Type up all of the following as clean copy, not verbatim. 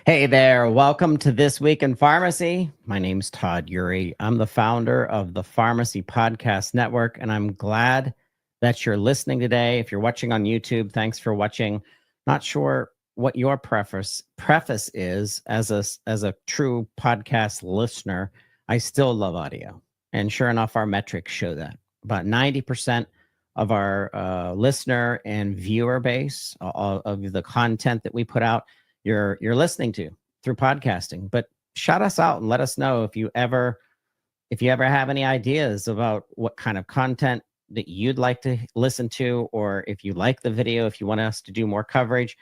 Hey there, welcome to This Week in Pharmacy. My name's Todd Urey. I'm the founder of the Pharmacy Podcast Network, and I'm glad that you're listening today. If you're watching on YouTube, thanks for watching. Not sure what your preface is as a true podcast listener. I still love audio, and sure enough, our metrics show that. About 90% of our listener and viewer base of the content that we put out you're listening to through podcasting. But shout us out and let us know if you ever have any ideas about what kind of content that you'd like to listen to, or if you like the video, if you want us to do more coverage.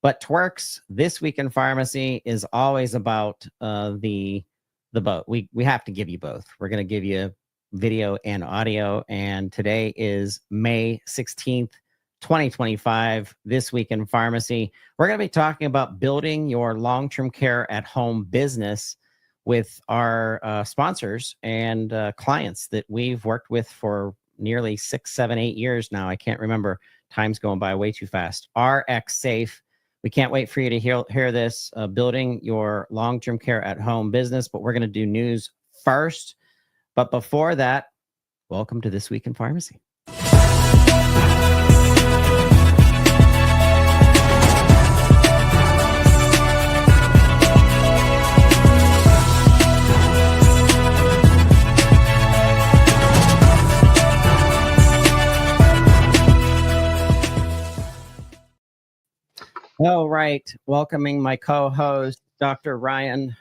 But TWIRx, This Week in Pharmacy, is always about the both. We have to give you both. We're going to give you video and audio, and today is May 16th, 2025, This Week in Pharmacy. We're going to be talking about building your long-term care at home business with our sponsors and clients that we've worked with for nearly 6, 7, 8 years now. I can't remember. Time's going by way too fast. RxSafe. We can't wait for you to hear this, building your long-term care at home business, but we're going to do news first. But before that, welcome to This Week in Pharmacy. All right, welcoming my co-host, Dr. Ryan.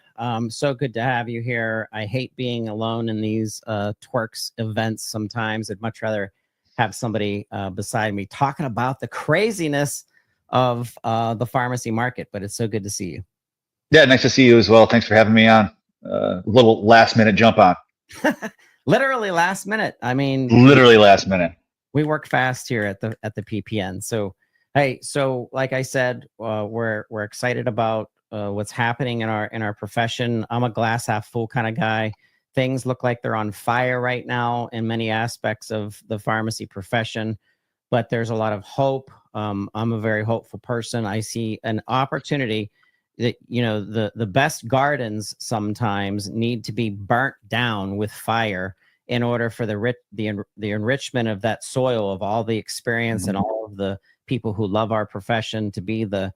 So good to have you here. I hate being alone in these TWIRx events sometimes. I'd much rather have somebody beside me talking about the craziness of the pharmacy market, but it's so good to see you. Yeah, nice to see you as well. Thanks for having me on. Little last minute jump on. Literally last minute. I mean, literally last minute. We work fast here at the PPN. So, hey, so like I said, we're excited about what's happening in our profession. I'm a glass half full kind of guy. Things look like they're on fire right now in many aspects of the pharmacy profession, but there's a lot of hope. I'm a very hopeful person. I see an opportunity that, the best gardens sometimes need to be burnt down with fire in order for the enrichment of that soil, of all the experience and all of the people who love our profession, to be the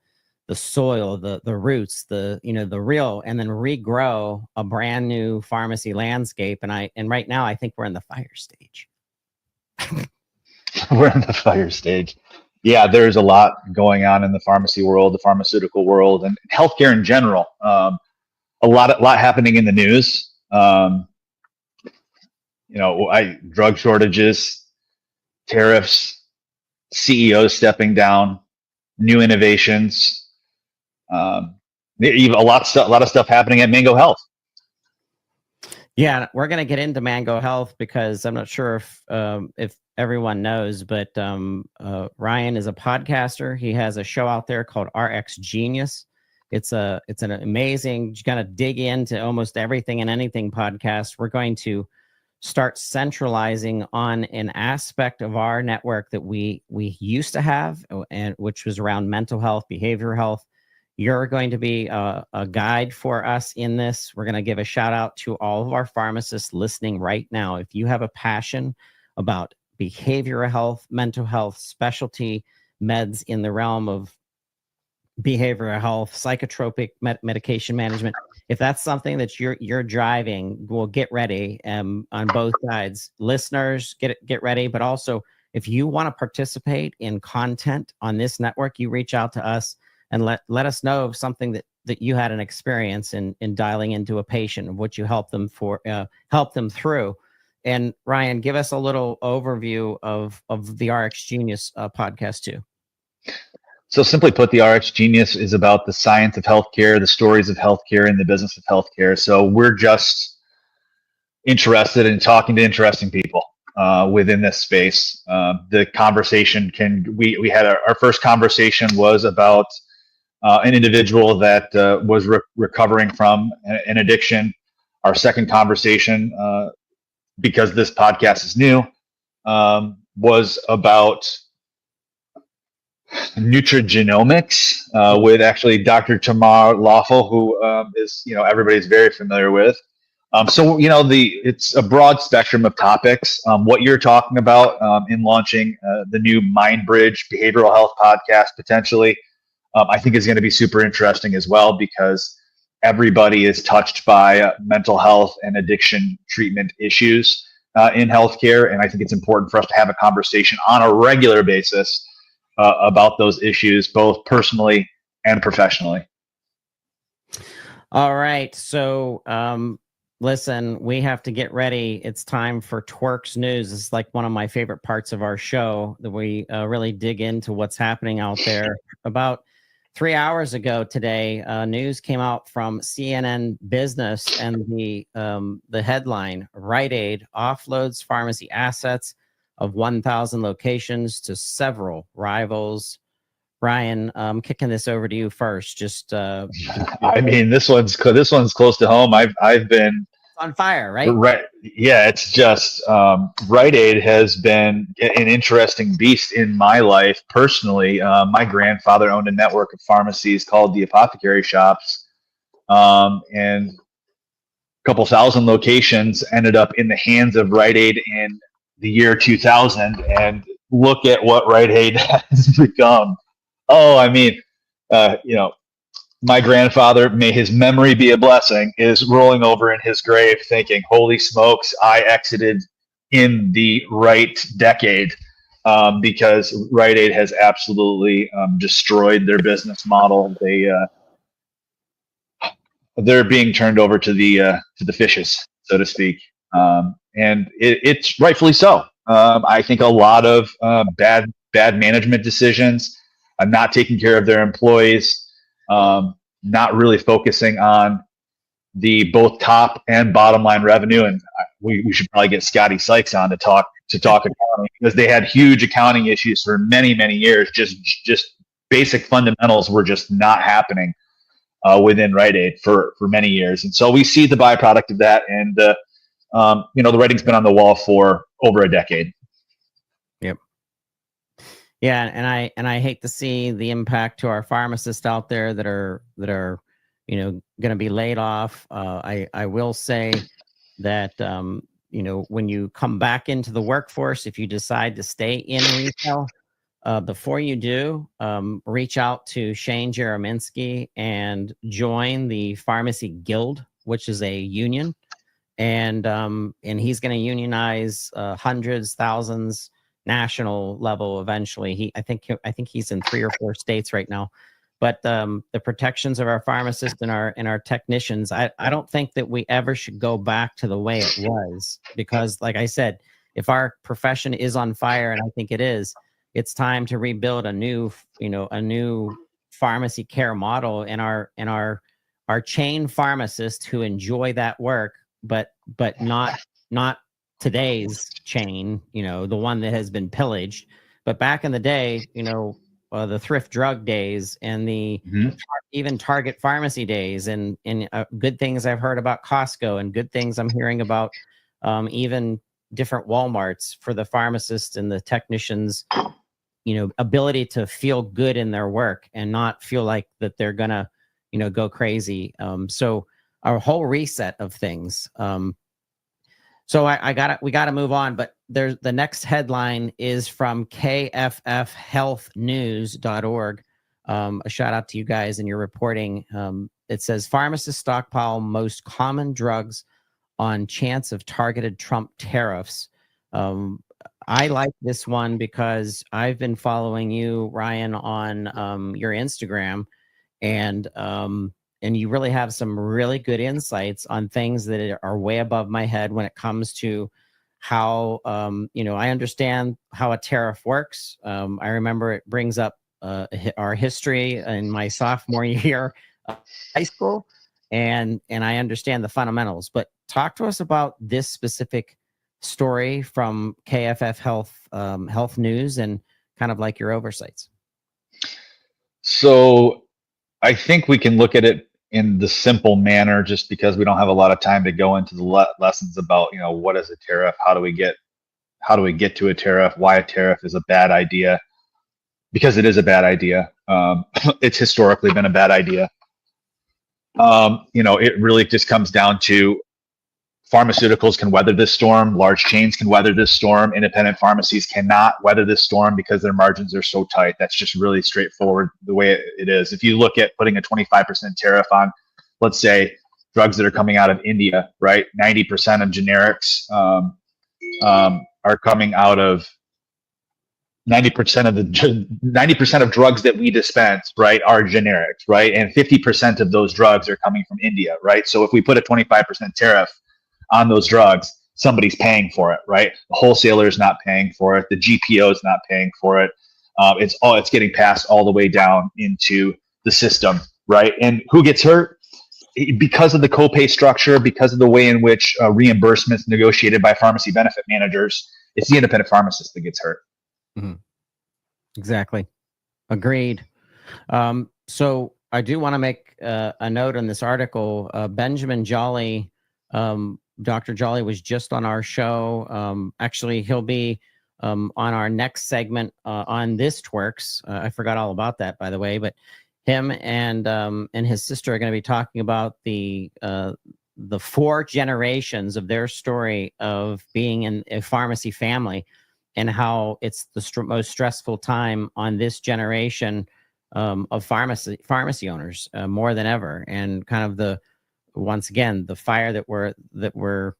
soil, the roots, the real, and then regrow a brand new pharmacy landscape. And right now I think we're in the fire stage. We're in the fire stage. Yeah, there's a lot going on in the pharmacy world, the pharmaceutical world, and healthcare in general. A lot happening in the news. Drug shortages, tariffs, CEOs stepping down, new innovations. Even a lot of stuff happening at Mango Health. Yeah, we're going to get into Mango Health because I'm not sure if everyone knows, but Ryan is a podcaster. He has a show out there called RX Genius. It's an amazing, you kind of dig into almost everything and anything podcast. We're going to start centralizing on an aspect of our network that we used to have, and which was around mental health, behavioral health. You're going to be a guide for us in this. We're going to give a shout out to all of our pharmacists listening right now. If you have a passion about behavioral health, mental health, specialty meds in the realm of behavioral health, psychotropic medication management, if that's something that you're driving, well, get ready on both sides. Listeners, get ready, but also if you want to participate in content on this network, you reach out to us and let us know of something that you had an experience in dialing into a patient, of what you help them through. And Ryan, give us a little overview of the RX Genius podcast too. So simply put, the RX Genius is about the science of healthcare, the stories of healthcare, and the business of healthcare. So we're just interested in talking to interesting people within this space. The conversation we had our first conversation was about an individual that was recovering from an addiction. Our second conversation, because this podcast is new, was about nutrigenomics with actually Dr. Tamar Lawful, who is, everybody's very familiar with. So, it's a broad spectrum of topics. What you're talking about in launching the new MindBridge behavioral health podcast potentially, I think is going to be super interesting as well, because everybody is touched by mental health and addiction treatment issues in healthcare. And I think it's important for us to have a conversation on a regular basis about those issues, both personally and professionally. All right. So, listen, we have to get ready. It's time for TWIRx News. It's like one of my favorite parts of our show, that we really dig into what's happening out there. About 3 hours ago today, news came out from CNN Business, and the headline: Rite Aid offloads pharmacy assets of 1,000 locations to several rivals. Ryan, I'm kicking this over to you first. Just I mean, this one's close to home. I've been on fire, right? Right. Yeah, it's just Rite Aid has been an interesting beast in my life personally. My grandfather owned a network of pharmacies called the Apothecary Shops, and a couple thousand locations ended up in the hands of Rite Aid in the year 2000. And look at what Rite Aid has become. Oh, I mean, my grandfather, may his memory be a blessing, is rolling over in his grave thinking, holy smokes, I exited in the right decade, because Rite Aid has absolutely destroyed their business model. They're being turned over to the fishes, so to speak, and it's rightfully so. I think a lot of bad management decisions, not taking care of their employees, not really focusing on the both top and bottom line revenue. And we should probably get Scotty Sykes on to talk accounting, because they had huge accounting issues for many, many years. Just basic fundamentals were just not happening within Rite Aid for many years. And so we see the byproduct of that. And the writing's been on the wall for over a decade. Yep. Yeah, and I hate to see the impact to our pharmacists out there that are going to be laid off. I will say that when you come back into the workforce, if you decide to stay in retail, before you do, reach out to Shane Jerominski and join the Pharmacy Guild, which is a union, and he's going to unionize hundreds, thousands, national level eventually. I think he's in 3 or 4 states right now. But the protections of our pharmacists and our technicians, I don't think that we ever should go back to the way it was, because, like I said, if our profession is on fire, and I think it is, it's time to rebuild a new pharmacy care model, and our chain pharmacists who enjoy that work, but not today's chain, the one that has been pillaged. But back in the day, the thrift drug days, and the even Target pharmacy days, and good things I've heard about Costco, and good things I'm hearing about even different Walmarts for the pharmacists and the technicians, ability to feel good in their work and not feel like that they're gonna, go crazy. So our whole reset of things. So we got to move on, but the next headline is from kffhealthnews.org. A shout out to you guys and your reporting. It says pharmacists stockpile most common drugs on chance of targeted Trump tariffs. I like this one because I've been following you, Ryan, on your Instagram, and you really have some really good insights on things that are way above my head when it comes to how, I understand how a tariff works. I remember it brings up our history in my sophomore year of high school, and I understand the fundamentals. But talk to us about this specific story from KFF Health News, and kind of like your oversights. So I think we can look at it in the simple manner, just because we don't have a lot of time to go into the lessons about, what is a tariff? How do we get to a tariff? Why a tariff is a bad idea? because it is a bad idea. It's historically been a bad idea. It really just comes down to pharmaceuticals can weather this storm. Large chains can weather this storm. Independent pharmacies cannot weather this storm because their margins are so tight. That's just really straightforward the way it is. If you look at putting a 25% tariff on, let's say, drugs that are coming out of India, right? 90% of generics are coming out of 90% of drugs that we dispense, right, are generics, right? And 50% of those drugs are coming from India, right? So if we put a 25% tariff on those drugs, somebody's paying for it, right? The wholesaler is not paying for it. The GPO is not paying for it. It's getting passed all the way down into the system, right? And who gets hurt? Because of the copay structure, because of the way in which reimbursements negotiated by pharmacy benefit managers, it's the independent pharmacist that gets hurt. Mm-hmm. Exactly. Agreed. So I do want to make a note on this article. Benjamin Jolly, Dr. Jolly was just on our show. Actually, he'll be on our next segment on this TWIRx. I forgot all about that, by the way, but him and his sister are going to be talking about the 4 generations of their story of being in a pharmacy family, and how it's the most stressful time on this generation of pharmacy owners, more than ever. And kind of once again, the fire that we're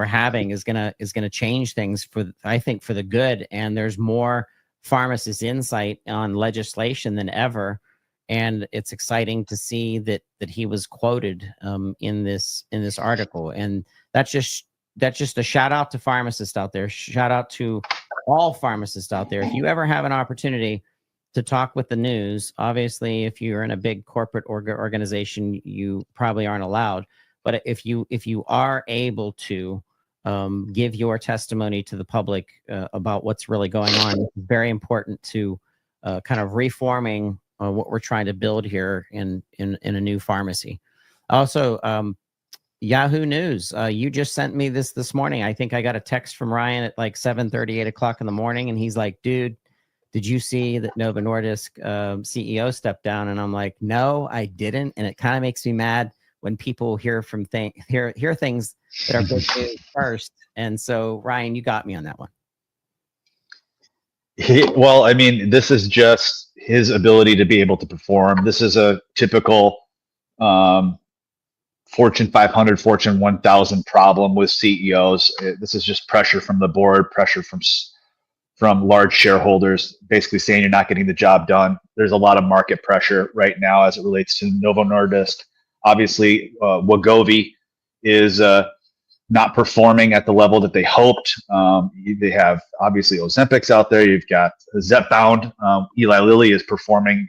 having is gonna change things I think for the good. And there's more pharmacist insight on legislation than ever. And it's exciting to see that he was quoted in this article. And that's just a shout out to pharmacists out there. Shout out to all pharmacists out there. If you ever have an opportunity to talk with the news, obviously, if you're in a big corporate organization, you probably aren't allowed. But if you are able to give your testimony to the public about what's really going on, it's very important to kind of reforming what we're trying to build here in a new pharmacy. Also, Yahoo News. You just sent me this morning. I think I got a text from Ryan at like 7:30, 8 o'clock in the morning, and he's like, "Dude, did you see that Novo Nordisk CEO stepped down?" And I'm like, "No, I didn't." And it kind of makes me mad when people hear things that are good news first. And so, Ryan, you got me on that one. Well, I mean, this is just his ability to be able to perform. This is a typical Fortune 500, Fortune 1000 problem with CEOs. This is just pressure from the board, pressure from large shareholders, basically saying you're not getting the job done. There's a lot of market pressure right now as it relates to Novo Nordisk. Obviously, Wegovy is not performing at the level that they hoped. They have obviously Ozempic's out there. You've got Zepbound. Eli Lilly is performing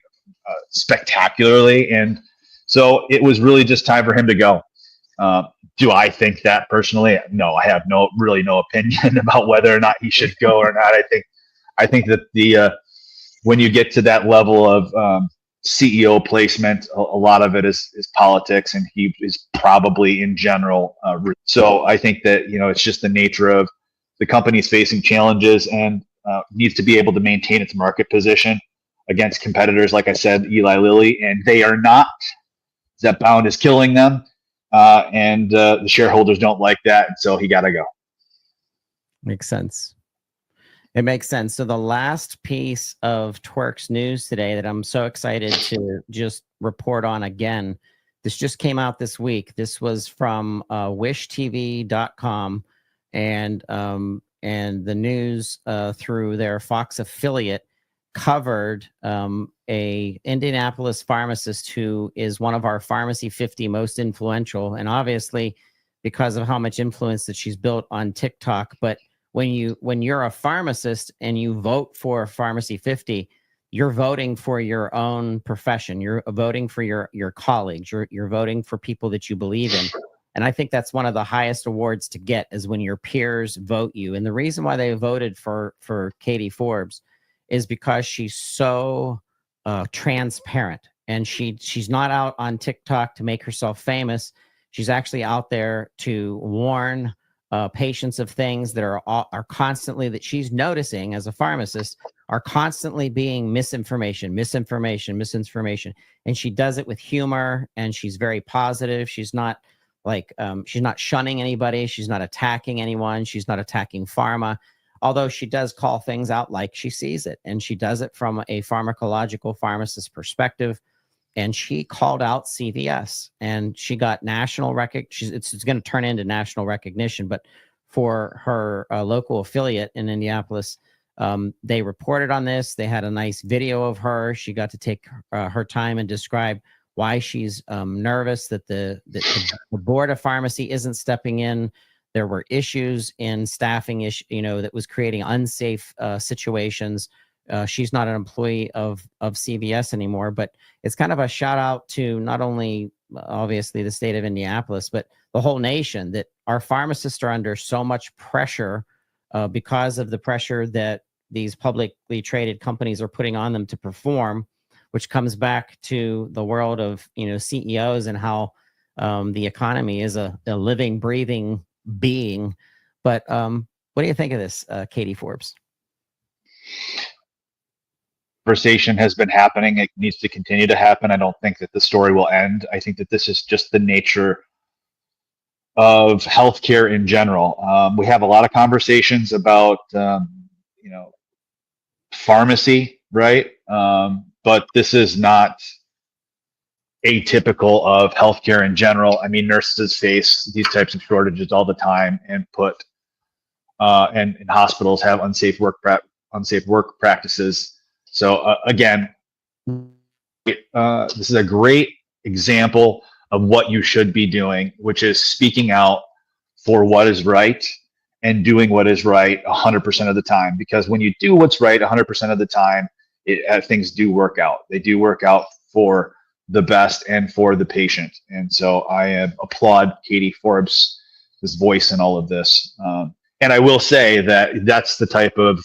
spectacularly, and so it was really just time for him to go. Do I think that personally? No, I have no opinion about whether or not he should go or not. I think that when you get to that level of CEO placement, a lot of it is politics, and he is probably in general. So I think that it's just the nature of the company's facing challenges and needs to be able to maintain its market position against competitors. Like I said, Eli Lilly, and they are not. Zepbound is killing them, and the shareholders don't like that, and so he got to go. Makes sense. It makes sense. So the last piece of TWIRx news today that I'm so excited to just report on again, this just came out this week. This was from wishtv.com and the news through their Fox affiliate covered a Indianapolis pharmacist who is one of our Pharmacy 50 most influential, and obviously because of how much influence that she's built on TikTok. But when you're a pharmacist and you vote for Pharmacy 50, you're voting for your own profession. You're voting for your colleagues. You're voting for people that you believe in. And I think that's one of the highest awards to get, is when your peers vote you. And the reason why they voted for Katie Forbes is because she's so transparent, and she's not out on TikTok to make herself famous. She's actually out there to warn patients of things that are constantly, that she's noticing as a pharmacist, are constantly being misinformation. And she does it with humor, and she's very positive. She's not she's not shunning anybody. She's not attacking anyone. She's not attacking pharma, although she does call things out like she sees it. And she does it from a pharmacological pharmacist perspective. And she called out CVS, and she got national recognition. It's going to turn into national recognition, but for her local affiliate in Indianapolis, they reported on this. They had a nice video of her. She got to take her time and describe why she's nervous that the board of pharmacy isn't stepping in. There were issues in staffing that was creating unsafe situations. She's not an employee of CVS anymore, but it's kind of a shout out to not only obviously the state of Indianapolis, but the whole nation, that our pharmacists are under so much pressure because of the pressure that these publicly traded companies are putting on them to perform, which comes back to the world of CEOs and how the economy is a living, breathing being. But what do you think of this, Katie Forbes? Conversation has been happening. It needs to continue to happen. I don't think that the story will end. I think that this is just the nature of healthcare in general. We have a lot of conversations about pharmacy, right? But this is not atypical of healthcare in general. I mean, nurses face these types of shortages all the time, and and hospitals have unsafe work practices. So again, this is a great example of what you should be doing, which is speaking out for what is right and doing what is right 100% of the time. Because when you do what's right 100% of the time, things do work out. They do work out for the best and for the patient. And so I applaud Katie Forbes' voice in all of this. And I will say that that's the type of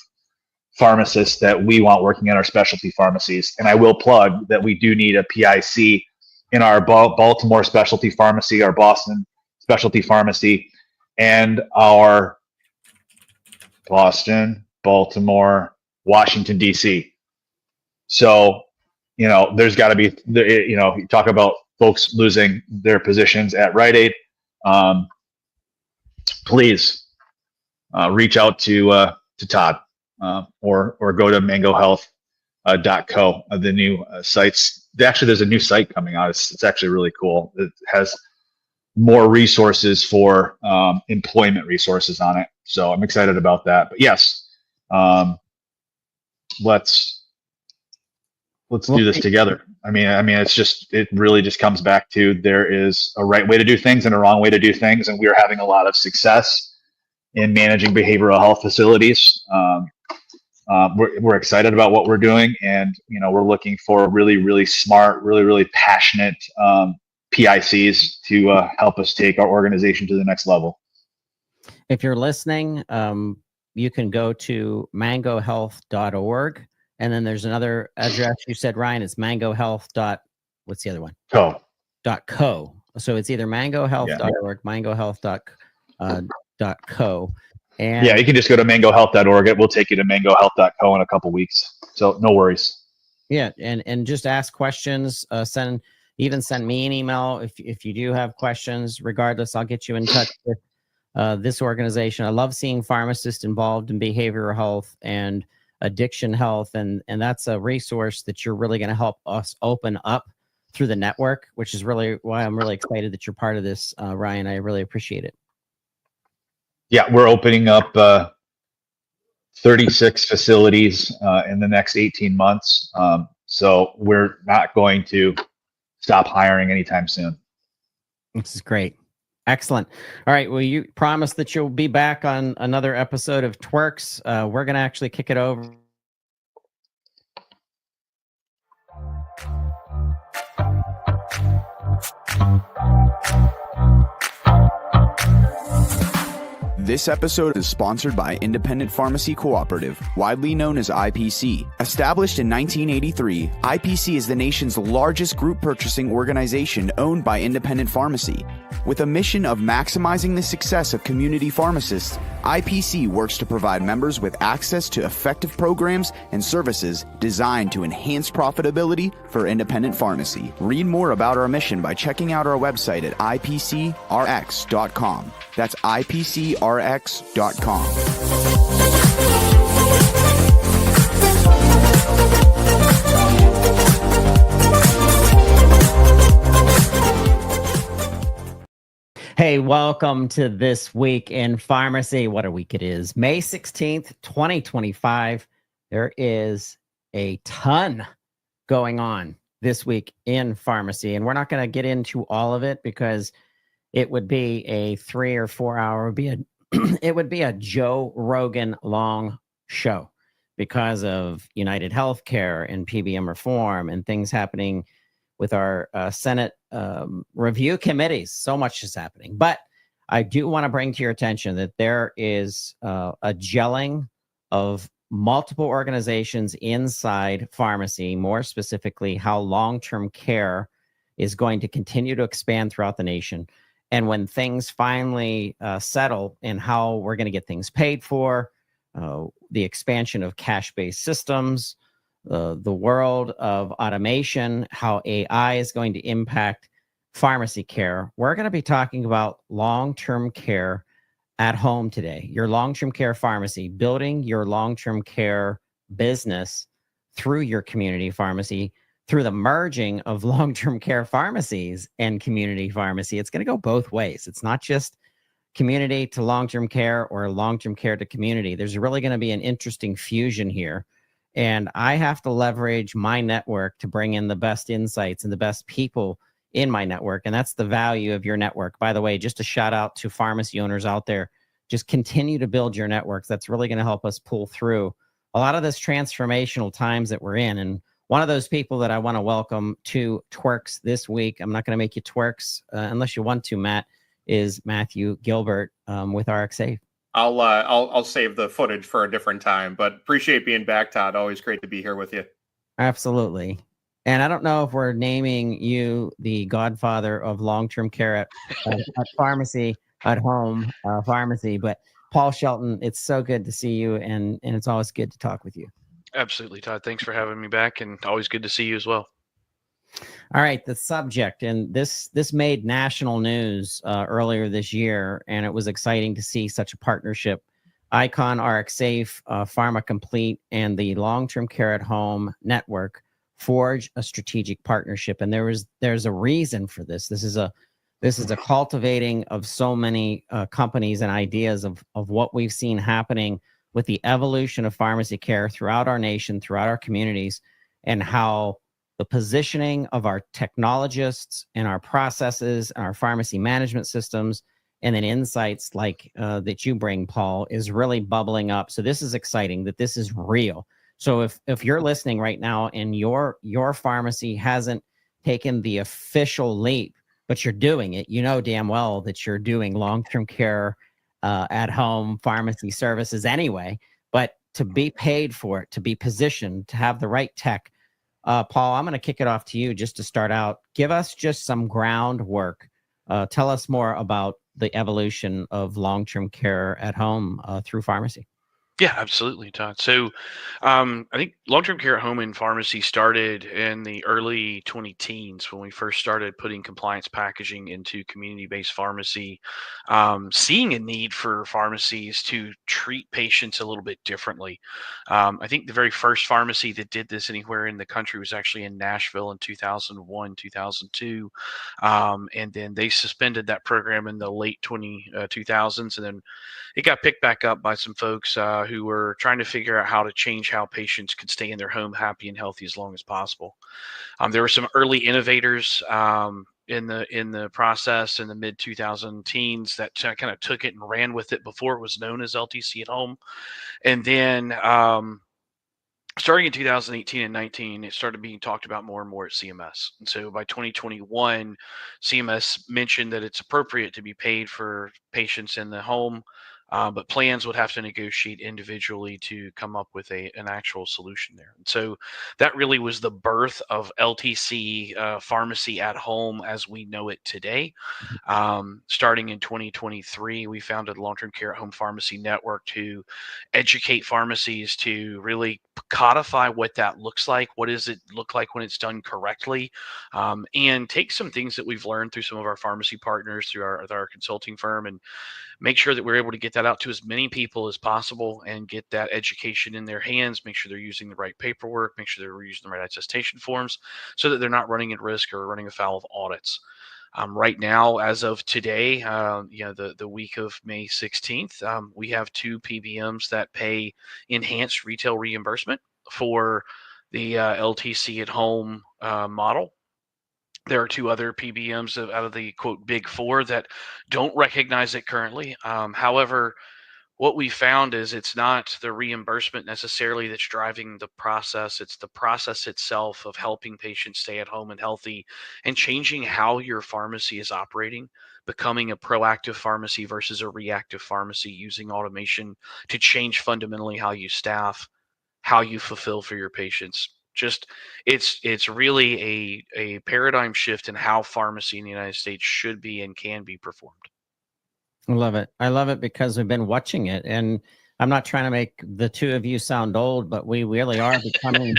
pharmacists that we want working at our specialty pharmacies. And I will plug that we do need a PIC in our Baltimore specialty pharmacy, our Boston specialty pharmacy, and our Boston, Baltimore, Washington, D.C. So, there's got to be, you talk about folks losing their positions at Rite Aid. Please reach out to Todd. Or go to mangohealth.co, the new sites. Actually, there's a new site coming out. It's actually really cool. It has more resources for employment resources on it. So I'm excited about that. But yes, let's do this together. I mean, it really just comes back to there is a right way to do things and a wrong way to do things, and we are having a lot of success in managing behavioral health facilities. We're excited about what we're doing, and we're looking for really, really smart, really, really passionate PICs to help us take our organization to the next level. If you're listening, you can go to mangohealth.org, and then there's another address you said, Ryan. It's mangohealth. What's the other one? .co. So it's either mangohealth.org, mangohealth.co. And yeah, you can just go to mangohealth.org. It will take you to mangohealth.co in a couple weeks. So no worries. Yeah, and just ask questions. Send me an email if you do have questions. Regardless, I'll get you in touch with this organization. I love seeing pharmacists involved in behavioral health and addiction health, and that's a resource that you're really going to help us open up through the network, which is really why I'm really excited that you're part of this, Ryan. I really appreciate it. Yeah, we're opening up 36 facilities in the next 18 months. So we're not going to stop hiring anytime soon. This is great. Excellent. All right. Well, you promised that you'll be back on another episode of TWIRx. We're going to actually kick it over. This episode is sponsored by Independent Pharmacy Cooperative, widely known as IPC. Established in 1983, IPC is the nation's largest group purchasing organization owned by independent pharmacy. With a mission of maximizing the success of community pharmacists, IPC works to provide members with access to effective programs and services designed to enhance profitability for independent pharmacy. Read more about our mission by checking out our website at ipcrx.com. That's ipcrx.com. Hey, welcome to This Week in Pharmacy. What a week it is. May 16th, 2025. There is a ton going on this week in pharmacy, and we're not going to get into all of it because it would be a 3 or 4 hour, it would be a Joe Rogan long show because of United Healthcare and PBM reform and things happening with our Senate review committees. So much is happening. But I do want to bring to your attention that there is a gelling of multiple organizations inside pharmacy, more specifically how long-term care is going to continue to expand throughout the nation. And when things finally settle in how we're going to get things paid for, the expansion of cash-based systems, the world of automation, how AI is going to impact pharmacy care. We're going to be talking about long-term care at home today. Your long-term care pharmacy, building your long-term care business through your community pharmacy, through the merging of long-term care pharmacies and community pharmacy. It's going to go both ways. It's not just community to long-term care or long-term care to community. There's really going to be an interesting fusion here. And I have to leverage my network to bring in the best insights and the best people in my network. And that's the value of your network. By the way, just a shout out to pharmacy owners out there. Just continue to build your networks. That's really going to help us pull through a lot of this transformational times that we're in. And one of those people that I want to welcome to TWIRx this week, I'm not going to make you TWIRx unless you want to, Matt, is Matthew Gilbert with RxSafe. I'll save the footage for a different time, but appreciate being back, Todd. Always great to be here with you. Absolutely. And I don't know if we're naming you the godfather of long-term care at pharmacy, at home pharmacy, but Paul Shelton, it's so good to see you, and it's always good to talk with you. Absolutely, Todd. Thanks for having me back, and always good to see you as well. All right, the subject, and this made national news earlier this year, and it was exciting to see such a partnership. Eyecon, RxSafe, PharmaComplete, and the Long-Term Care at Home Network forge a strategic partnership, and there's a reason for this. This is a cultivating of so many companies and ideas of what we've seen happening with the evolution of pharmacy care throughout our nation, throughout our communities, and how the positioning of our technologists and our processes and our pharmacy management systems, and then insights like that you bring, Paul, is really bubbling up. So this is exciting that this is real. So if you're listening right now and your pharmacy hasn't taken the official leap, but you're doing it, you know damn well that you're doing long-term care at home pharmacy services anyway. But to be paid for it, to be positioned, to have the right tech. Paul, I'm going to kick it off to you just to start out. Give us just some groundwork. Tell us more about the evolution of long-term care at home through pharmacy. Yeah, absolutely, Todd. So I think long-term care at home and pharmacy started in the early 2010s when we first started putting compliance packaging into community-based pharmacy, seeing a need for pharmacies to treat patients a little bit differently. I think the very first pharmacy that did this anywhere in the country was actually in Nashville in 2001, 2002. And then they suspended that program in the late 2000s. And then it got picked back up by some folks who were trying to figure out how to change how patients could stay in their home happy and healthy as long as possible. There were some early innovators in the process in the mid 2000 teens that kind of took it and ran with it before it was known as LTC at home. And then starting in 2018 and 19, it started being talked about more and more at CMS. And so by 2021, CMS mentioned that it's appropriate to be paid for patients in the home but plans would have to negotiate individually to come up with an actual solution there. And so that really was the birth of LTC Pharmacy at Home as we know it today. Starting in 2023, we founded Long-Term Care at Home Pharmacy Network to educate pharmacies to really codify what that looks like. What does it look like when it's done correctly? And take some things that we've learned through some of our pharmacy partners, through our consulting firm, and make sure that we're able to get that out to as many people as possible and get that education in their hands, make sure they're using the right paperwork, make sure they're using the right attestation forms so that they're not running at risk or running afoul of audits. Right now, as of today, the week of May 16th, we have 2 PBMs that pay enhanced retail reimbursement for the LTC at home model. There are 2 other PBMs out of the quote big 4 that don't recognize it currently. However, what we found is it's not the reimbursement necessarily that's driving the process. It's the process itself of helping patients stay at home and healthy and changing how your pharmacy is operating, becoming a proactive pharmacy versus a reactive pharmacy, using automation to change fundamentally how you staff, how you fulfill for your patients. Just it's really a paradigm shift in how pharmacy in the United States should be and can be performed. I love it. I love it because we've been watching it, and I'm not trying to make the 2 of you sound old, but we really are becoming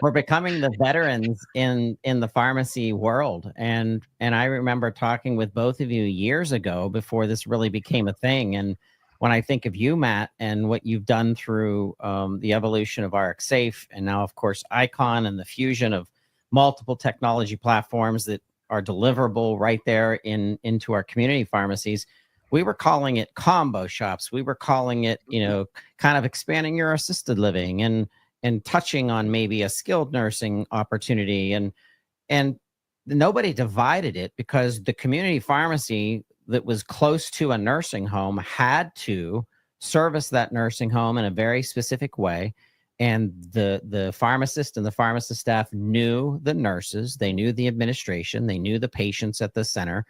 we're becoming the veterans in the pharmacy world. And I remember talking with both of you years ago before this really became a thing. And when I think of you, Matt, and what you've done through the evolution of RxSafe, and now, of course, Eyecon, and the fusion of multiple technology platforms that are deliverable right there into our community pharmacies, we were calling it combo shops. We were calling it, kind of expanding your assisted living and touching on maybe a skilled nursing opportunity. And nobody divided it because the community pharmacy that was close to a nursing home had to service that nursing home in a very specific way. And the pharmacist and the pharmacist staff knew the nurses, they knew the administration, they knew the patients at the center.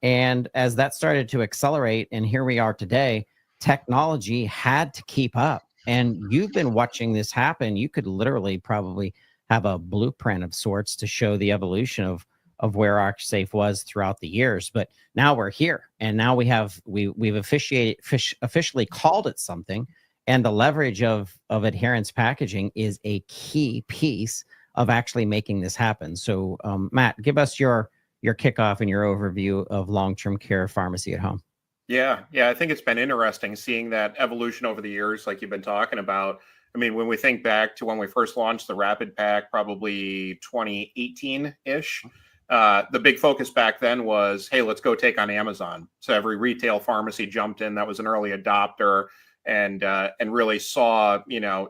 And as that started to accelerate, and here we are today, technology had to keep up. And you've been watching this happen. You could literally probably have a blueprint of sorts to show the evolution of where RxSafe was throughout the years. But now we're here, and now we've officially called it something. And the leverage of adherence packaging is a key piece of actually making this happen. So, Matt, give us your kickoff and your overview of long-term care pharmacy at home. Yeah, I think it's been interesting seeing that evolution over the years, like you've been talking about. I mean, when we think back to when we first launched the Rapid Pack, probably 2018-ish, the big focus back then was, hey, let's go take on Amazon. So every retail pharmacy jumped in that was an early adopter and really saw,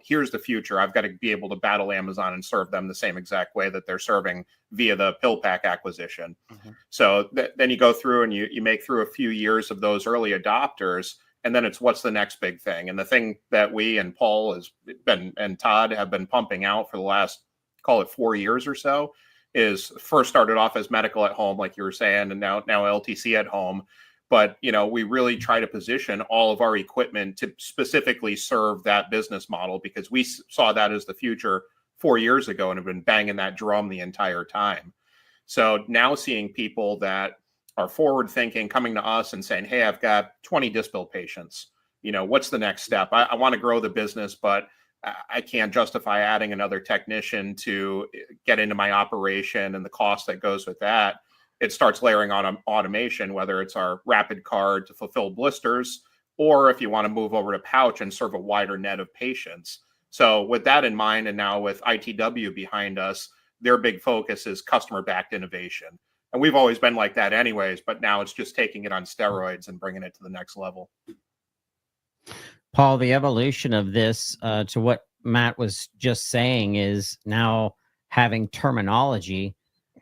here's the future. I've got to be able to battle Amazon and serve them the same exact way that they're serving via the PillPack acquisition. Mm-hmm. So then you go through and you make through a few years of those early adopters, and then it's what's the next big thing. And the thing that we and Paul and Todd have been pumping out for the last, call it 4 years or so, is first started off as medical at home, like you were saying, and now LTC at home. But, we really try to position all of our equipment to specifically serve that business model because we saw that as the future 4 years ago and have been banging that drum the entire time. So now seeing people that are forward thinking, coming to us and saying, hey, I've got 20 disability patients. What's the next step? I want to grow the business, but I can't justify adding another technician to get into my operation and the cost that goes with that. It starts layering on automation, whether it's our rapid card to fulfill blisters, or if you want to move over to pouch and serve a wider net of patients. So with that in mind, and now with ITW behind us, their big focus is customer-backed innovation. And we've always been like that anyways, but now it's just taking it on steroids and bringing it to the next level. Paul, the evolution of this to what Matt was just saying is now having terminology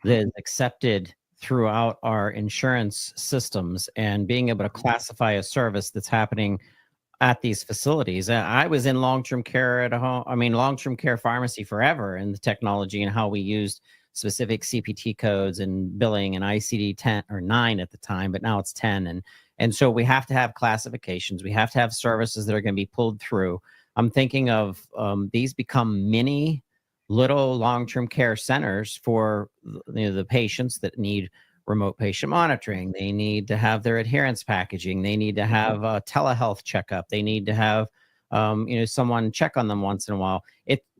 that is accepted throughout our insurance systems and being able to classify a service that's happening at these facilities. I was in long-term care at home. Long-term care pharmacy forever, and the technology and how we used specific CPT codes and billing and ICD 10 or 9 at the time, but now it's 10. And so we have to have classifications. We have to have services that are going to be pulled through. I'm thinking of these become mini little long-term care centers for the patients that need remote patient monitoring. They need to have their adherence packaging. They need to have a telehealth checkup. They need to have someone check on them once in a while.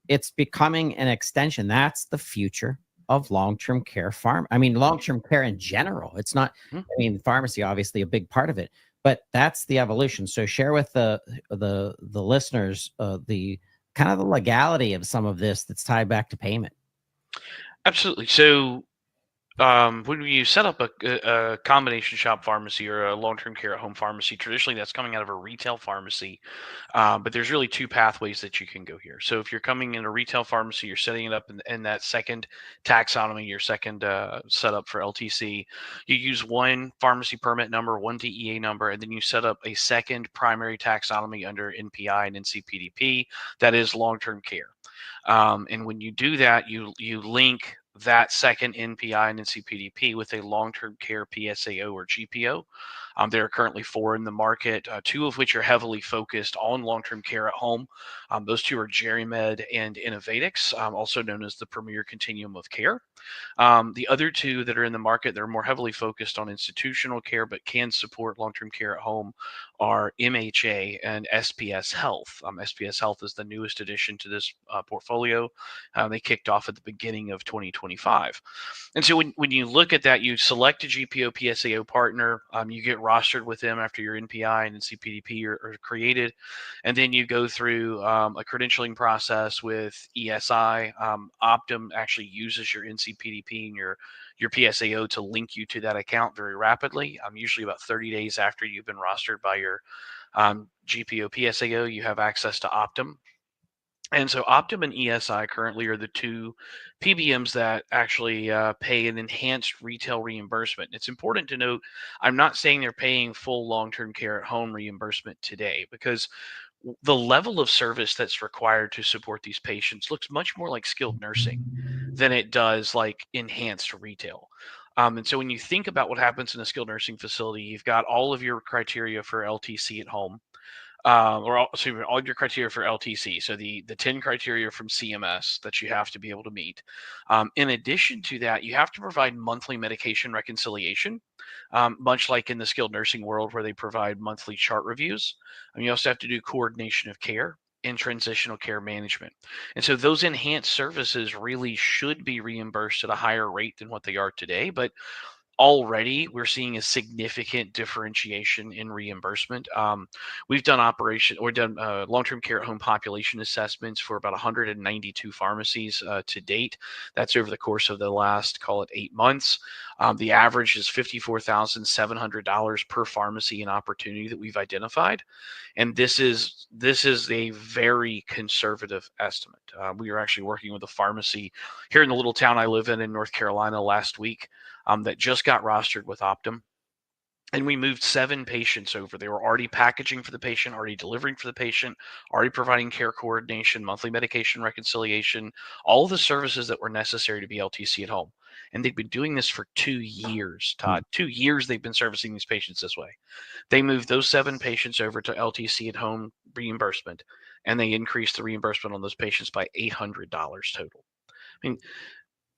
It's becoming an extension. That's the future of long-term care long-term care in general. It's not, pharmacy, obviously a big part of it, but that's the evolution. So share with the listeners, the kind of the legality of some of this that's tied back to payment. Absolutely. So when you set up a combination shop pharmacy or a long-term care at home pharmacy, traditionally that's coming out of a retail pharmacy. But there's really two pathways that you can go here. So if you're coming in a retail pharmacy, you're setting it up in that second taxonomy, your second setup for LTC. You use one pharmacy permit number, one DEA number, and then you set up a second primary taxonomy under NPI and NCPDP. That is long-term care. And when you do that, you link that second NPI and NCPDP with a long-term care PSAO or GPO. There are currently 4 in the market, 2 of which are heavily focused on long-term care at home. Those 2 are GeriMed and Innovatix, also known as the Premier Continuum of Care. The other 2 that are in the market, they're more heavily focused on institutional care but can support long-term care at home, are MHA and SPS Health. SPS Health is the newest addition to this portfolio. They kicked off at the beginning of 2025. And so when you look at that, you select a GPO PSAO partner, you get rostered with them after your NPI and NCPDP are created, and then you go through a credentialing process with ESI. Optum actually uses your NCPDP and your PSAO to link you to that account very rapidly. Usually about 30 days after you've been rostered by your GPO PSAO, you have access to Optum. And so Optum and ESI currently are the 2 PBMs that actually pay an enhanced retail reimbursement. It's important to note, I'm not saying they're paying full long-term care at home reimbursement today, because the level of service that's required to support these patients looks much more like skilled nursing than it does like enhanced retail. And so when you think about what happens in a skilled nursing facility, you've got all of your criteria for LTC at home. All your criteria for LTC. So the 10 criteria from CMS that you have to be able to meet. In addition to that, you have to provide monthly medication reconciliation, much like in the skilled nursing world where they provide monthly chart reviews. You also have to do coordination of care and transitional care management. And so those enhanced services really should be reimbursed at a higher rate than what they are today. But already we're seeing a significant differentiation in reimbursement. We've done long-term care at home population assessments for about 192 pharmacies to date. That's over the course of the last, call it 8 months. The average is $54,700 per pharmacy and opportunity that we've identified. And this is a very conservative estimate. We were actually working with a pharmacy here in the little town I live in North Carolina last week that just got rostered with Optum. And we moved 7 patients over. They were already packaging for the patient, already delivering for the patient, already providing care coordination, monthly medication reconciliation, all the services that were necessary to be LTC at home. And they've been doing this for 2 years, Todd. 2 years they've been servicing these patients this way. They moved those 7 patients over to LTC at home reimbursement, and they increased the reimbursement on those patients by $800 total. I mean,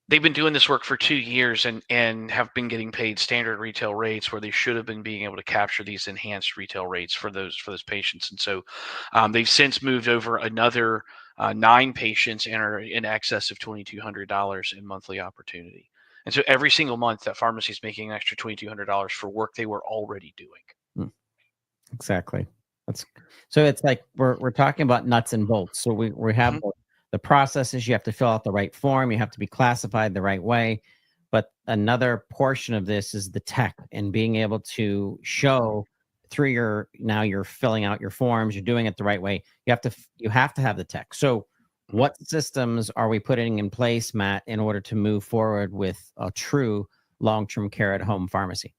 they've been doing this work for 2 years and have been getting paid standard retail rates where they should have been being able to capture these enhanced retail rates for those patients. And so they've since moved over another 9 patients and are in excess of $2,200 in monthly opportunity. And so every single month that pharmacy is making an extra $2,200 for work they were already doing. Exactly. So it's like we're talking about nuts and bolts. So we have the processes. You have to fill out the right form. You have to be classified the right way. But another portion of this is the tech and being able to show through you're filling out your forms, you're doing it the right way. You have to have the tech. So what systems are we putting in place, Matt, in order to move forward with a true long-term care at home pharmacy?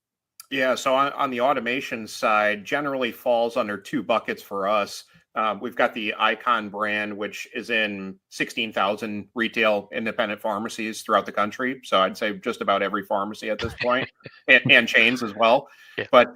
Yeah, so on the automation side, generally falls under 2 buckets for us. We've got the Eyecon brand, which is in 16,000 retail independent pharmacies throughout the country. So I'd say just about every pharmacy at this point, and chains as well. Yeah. But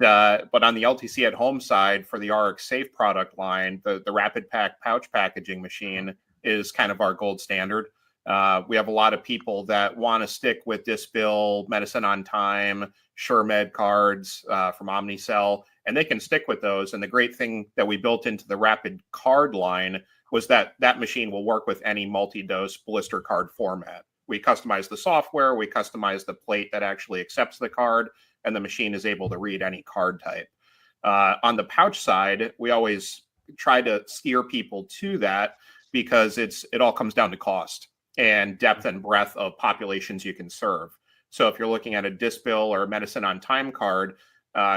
on the LTC at home side, for the RxSafe product line, the Rapid Pack pouch packaging machine is kind of our gold standard. We have a lot of people that want to stick with Disbill, Medicine on Time, SureMed cards from Omnicell, and they can stick with those. And the great thing that we built into the Rapid card line was that that machine will work with any multi-dose blister card format. We customize the software, we customize the plate that actually accepts the card, and the machine is able to read any card type. On the pouch side, we always try to steer people to that because it all comes down to cost and depth and breadth of populations you can serve. So if you're looking at a Disbill or a Medicine on Time card,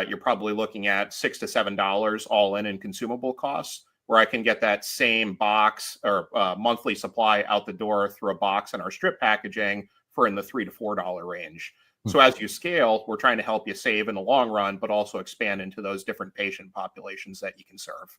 you're probably looking at $6 to $7 all in consumable costs, where I can get that same box or monthly supply out the door through a box in our strip packaging for in the $3 to $4 range. So as you scale, we're trying to help you save in the long run, but also expand into those different patient populations that you can serve.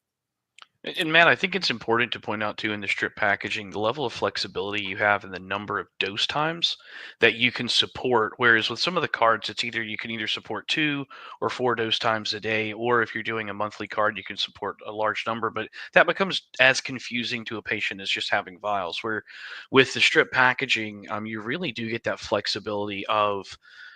And Matt, I think it's important to point out too in the strip packaging, the level of flexibility you have and the number of dose times that you can support. Whereas with some of the cards, it's either you can either support 2 or 4 dose times a day, or if you're doing a monthly card, you can support a large number. But that becomes as confusing to a patient as just having vials. Where with the strip packaging, you really do get that flexibility of,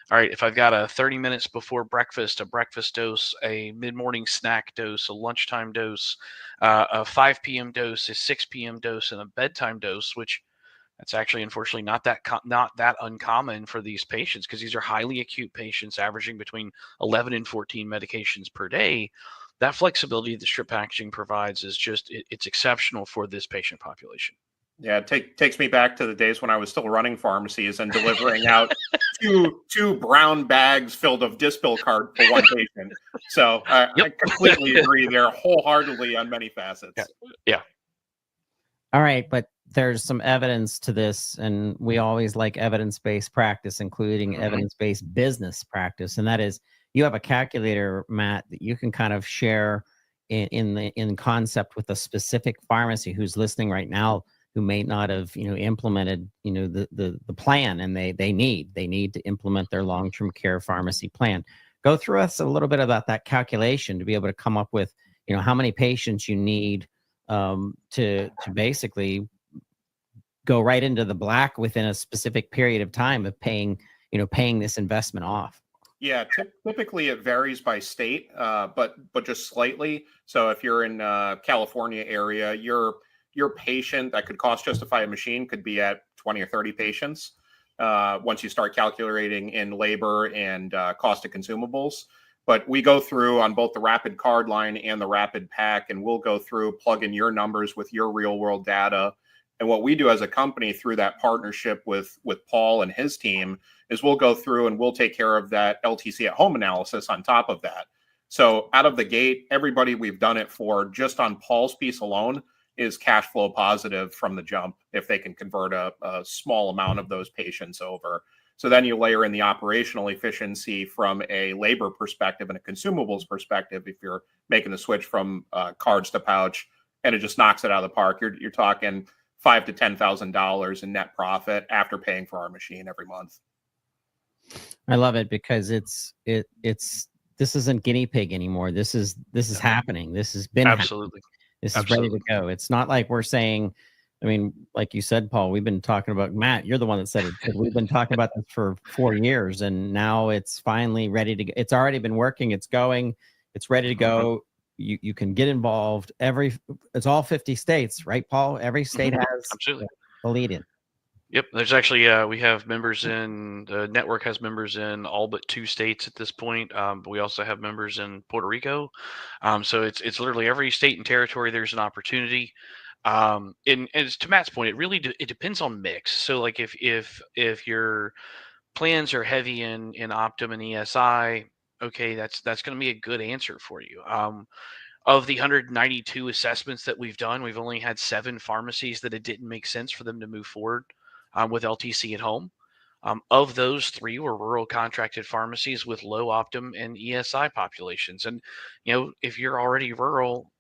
all right, if I've got a 30 minutes before breakfast, a breakfast dose, a mid-morning snack dose, a lunchtime dose, a 5 p.m. dose, a 6 p.m. dose, and a bedtime dose, which that's actually unfortunately not that uncommon for these patients because these are highly acute patients averaging between 11 and 14 medications per day. That flexibility the strip packaging provides is just it's exceptional for this patient population. Yeah, it takes me back to the days when I was still running pharmacies and delivering out two brown bags filled of Disbill card for one patient. So I completely agree there wholeheartedly on many facets. Yeah. All right, but there's some evidence to this, and we always like evidence-based practice, including evidence-based business practice, and that is you have a calculator, Matt, that you can kind of share in concept with a specific pharmacy who's listening right now, who may not have implemented the plan, and they need to implement their long-term care pharmacy plan. Go through us a little bit about that calculation to be able to come up with how many patients you need to basically go right into the black within a specific period of time of paying this investment off. Yeah, typically it varies by state, but just slightly. So if you're in California area, your patient that could cost justify a machine could be at 20 or 30 patients once you start calculating in labor and cost of consumables. But we go through on both the Rapid card line and the Rapid Pack, and we'll go through, plug in your numbers with your real world data. And what we do as a company through that partnership with Paul and his team is we'll go through and we'll take care of that LTC at home analysis on top of that. So out of the gate, everybody we've done it for just on Paul's piece alone is cash flow positive from the jump if they can convert a small amount of those patients over. So then you layer in the operational efficiency from a labor perspective and a consumables perspective if you're making the switch from cards to pouch, and it just knocks it out of the park. You're talking $5,000 to $10,000 in net profit after paying for our machine every month. I love it because it's this isn't guinea pig anymore. This is happening. This has been absolutely. This is ready to go. It's not like we're saying, I mean, like you said, Paul, we've been talking about, Matt, you're the one that said it. We've been talking about this for 4 years, and now it's finally ready to go. It's already been working. It's going. It's ready to go. You can get involved. It's all 50 states, right, Paul? Every state has absolutely a lead in. Yep. There's actually, we have members in, the network has members in all but 2 states at this point. But we also have members in Puerto Rico. So it's literally every state and territory, there's an opportunity. And as to Matt's point, it really, it depends on mix. So like if your plans are heavy in Optum and ESI, okay, that's going to be a good answer for you. Of the 192 assessments that we've done, we've only had 7 pharmacies that it didn't make sense for them to move forward with LTC at home. Of those, 3 were rural contracted pharmacies with low Optum and ESI populations. And, if you're already rural,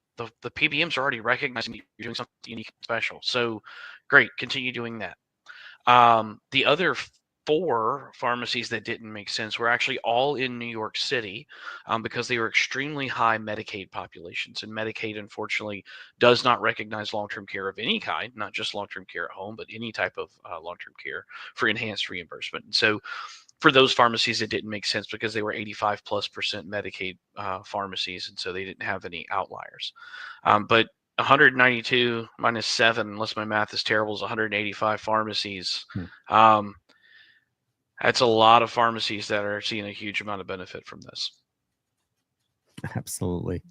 the PBMs are already recognizing that you're doing something unique and special. So great, continue doing that. The other 4 pharmacies that didn't make sense were actually all in New York City, because they were extremely high Medicaid populations. And Medicaid, unfortunately, does not recognize long-term care of any kind, not just long-term care at home, but any type of long-term care for enhanced reimbursement. And so for those pharmacies, it didn't make sense because they were 85+% Medicaid pharmacies, and so they didn't have any outliers. But 192 minus 7, unless my math is terrible, is 185 pharmacies. That's a lot of pharmacies that are seeing a huge amount of benefit from this. Absolutely.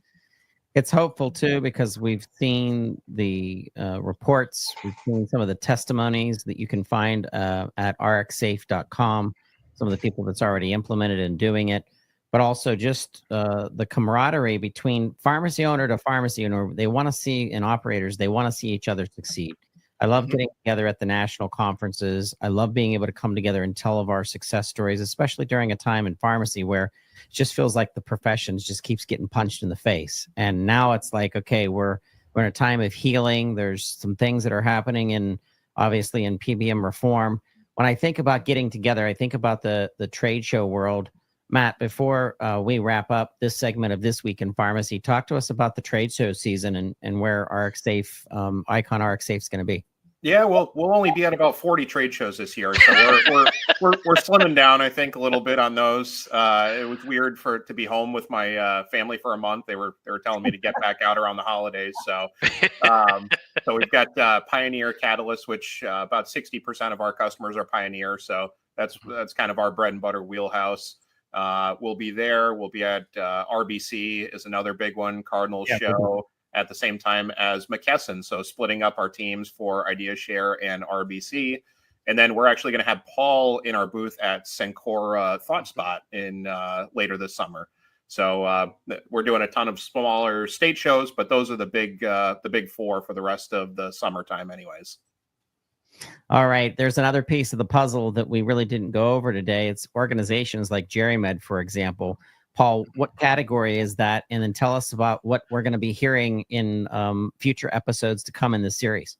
It's hopeful too, because we've seen the reports, we've seen some of the testimonies that you can find at RxSafe.com, some of the people that's already implemented and doing it, but also just the camaraderie between pharmacy owner to pharmacy owner. They want to see, and operators, they want to see each other succeed. I love getting together at the national conferences. I love being able to come together and tell of our success stories, especially during a time in pharmacy where it just feels like the profession just keeps getting punched in the face. And now it's like, okay, we're in a time of healing. There's some things that are happening in, obviously, in PBM reform. When I think about getting together, I think about the trade show world. Matt, before we wrap up this segment of This Week in Pharmacy, talk to us about the trade show season and where RxSafe, Eyecon RxSafe is going to be. Yeah, we'll only be at about 40 trade shows this year, so we're slimming down, I think, a little bit on those. It was weird to be home with my family for a month. They were telling me to get back out around the holidays, so we've got Pioneer Catalyst, which about 60% of our customers are Pioneer, so that's kind of our bread and butter wheelhouse. We'll be there. We'll be at RBC is another big one. Cardinal show. At the same time as McKesson. So splitting up our teams for IdeaShare and RBC. And then we're actually going to have Paul in our booth at Cencora ThoughtSpot in later this summer. So we're doing a ton of smaller state shows, but those are the big 4 for the rest of the summertime anyways. All right. There's another piece of the puzzle that we really didn't go over today. It's organizations like GeriMed, for example. Paul, what category is that? And then tell us about what we're going to be hearing in future episodes to come in this series.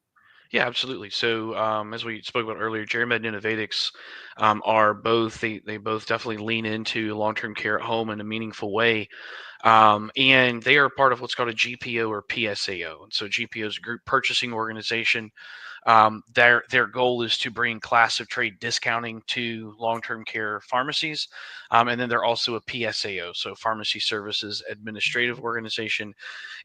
Yeah, absolutely. So as we spoke about earlier, GeriMed and Innovatix are both, they both definitely lean into long-term care at home in a meaningful way. And they are part of what's called a GPO or PSAO. And so GPO is a group purchasing organization. Their goal is to bring class of trade discounting to long-term care pharmacies. And then they're also a PSAO, so Pharmacy Services Administrative Organization.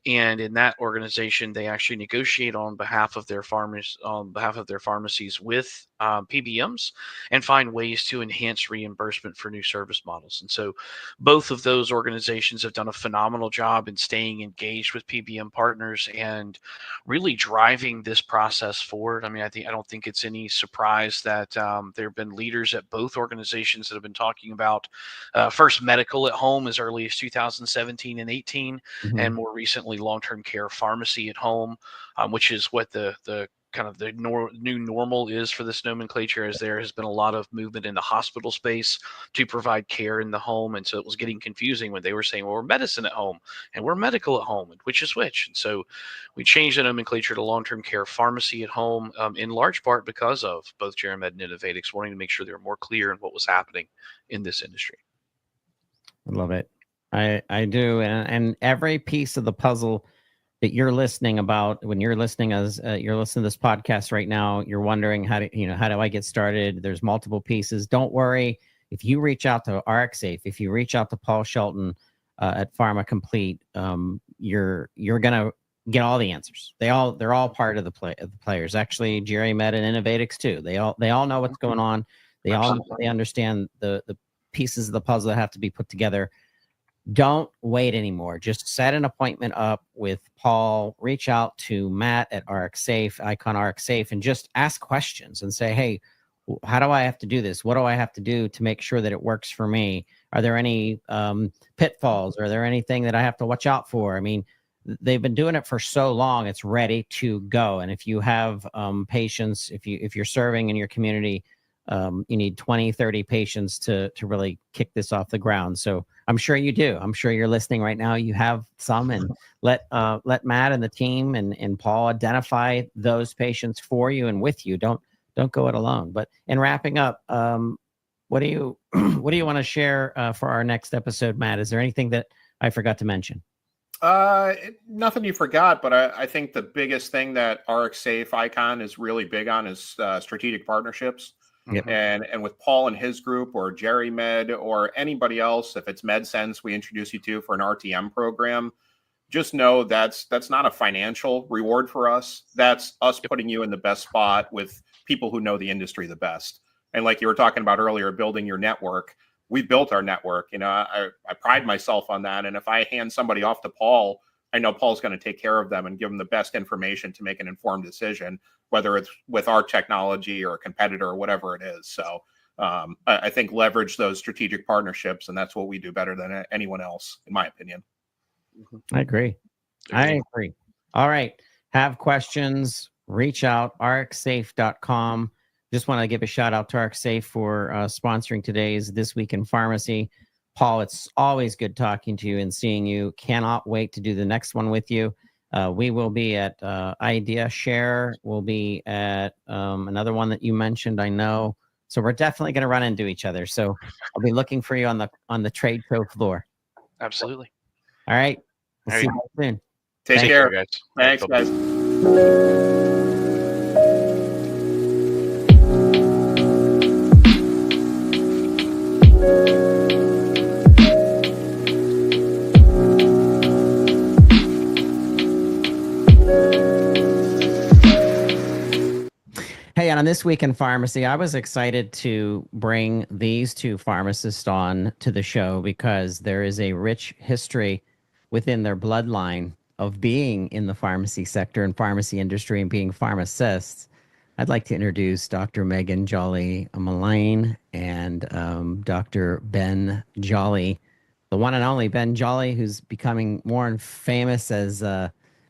And in that organization, they actually negotiate on behalf of their pharmacies with PBMs and find ways to enhance reimbursement for new service models. And so both of those organizations have done a phenomenal job in staying engaged with PBM partners and really driving this process forward. I mean, I don't think it's any surprise that there have been leaders at both organizations that have been talking about first medical at home as early as 2017 and 18, and more recently long-term care pharmacy at home, which is what the kind of the new normal is for this nomenclature, as there has been a lot of movement in the hospital space to provide care in the home. And so it was getting confusing when they were saying, well, we're medicine at home and we're medical at home, and which is which. And so we changed the nomenclature to long-term care pharmacy at home, in large part because of both GeriMed and Innovatix wanting to make sure they were more clear in what was happening in this industry. I love it. I do. And every piece of the puzzle that you're listening about, when you're listening you're listening to this podcast right now, you're wondering how do I get started? There's multiple pieces. Don't worry. If you reach out to RxSafe, if you reach out to Paul Shelton at PharmaComplete, you're gonna get all the answers. They're all part of the players. Actually, GeriMed and Innovatix too. They all know what's going on. They understand the pieces of the puzzle that have to be put together. Don't wait anymore. Just set an appointment up with Paul. Reach out to Matt at RxSafe, Eyecon RxSafe, and just ask questions and say, hey, how do I have to do this? What do I have to do to make sure that it works for me? Are there any pitfalls? Are there anything that I have to watch out for? I mean, they've been doing it for so long, it's ready to go. And if you have patients, if you're serving in your community, you need 20, 30 patients to really kick this off the ground. So I'm sure you do. I'm sure you're listening right now. You have some, and let Matt and the team and Paul identify those patients for you and with you. Don't go it alone. But in wrapping up, what do you want to share for our next episode, Matt? Is there anything that I forgot to mention? Nothing you forgot, but I think the biggest thing that RxSafe Eyecon is really big on is strategic partnerships. Yep. And with Paul and his group, or Jerry Med, or anybody else, if it's MedSense we introduce you to for an RTM program, just know that's not a financial reward for us. That's us putting you in the best spot with people who know the industry the best. And like you were talking about earlier, building your network. We've built our network. I pride myself on that. And if I hand somebody off to Paul, I know Paul's going to take care of them and give them the best information to make an informed decision, whether it's with our technology or a competitor or whatever it is. So I think leverage those strategic partnerships, and that's what we do better than anyone else, in my opinion. I agree. I agree. All right. Have questions, reach out, rxsafe.com. Just want to give a shout out to RxSafe for sponsoring today's This Week in Pharmacy. Paul, it's always good talking to you and seeing you. Cannot wait to do the next one with you. We will be at Idea Share. We'll be at another one that you mentioned, I know. So we're definitely going to run into each other. So I'll be looking for you on the trade show floor. Absolutely. All right. We'll see you soon. Take care, guys. Thanks, guys. Hey, and on This Week in Pharmacy, I was excited to bring these two pharmacists on to the show because there is a rich history within their bloodline of being in the pharmacy sector and pharmacy industry and being pharmacists. I'd like to introduce Dr. Megan Jolly Mullane and Dr. Ben Jolly, the one and only Ben Jolly, who's becoming more famous as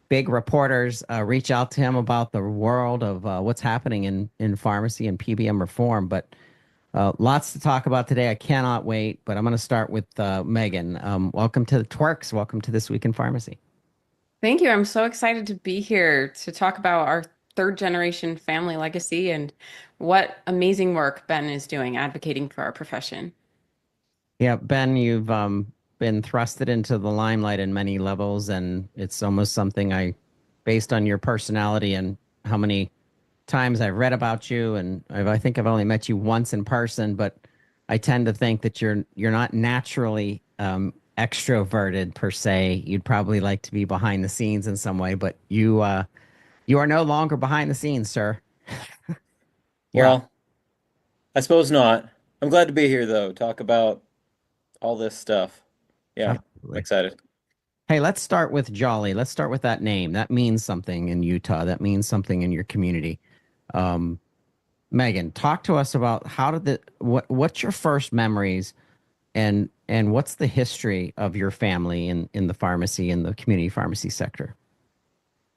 big reporters reach out to him about the world of what's happening in pharmacy and PBM reform. But lots to talk about today. I cannot wait, but I'm going to start with Megan. Welcome to the TWIRx. Welcome to This Week in Pharmacy. Thank you. I'm so excited to be here to talk about our third generation family legacy and what amazing work Ben is doing advocating for our profession. Yeah, Ben, you've been thrusted into the limelight in many levels, and it's almost something based on your personality and how many times I've read about you, and I think I've only met you once in person, but I tend to think that you're not naturally extroverted per se. You'd probably like to be behind the scenes in some way, but you are no longer behind the scenes, sir. Well, I suppose not. I'm glad to be here, though. Talk about all this stuff. Yeah, Absolutely. I'm excited. Hey, let's start with Jolly. Let's start with that name. That means something in Utah. That means something in your community. Megan, talk to us about what's your first memories and what's the history of your family in the pharmacy, in the community pharmacy sector?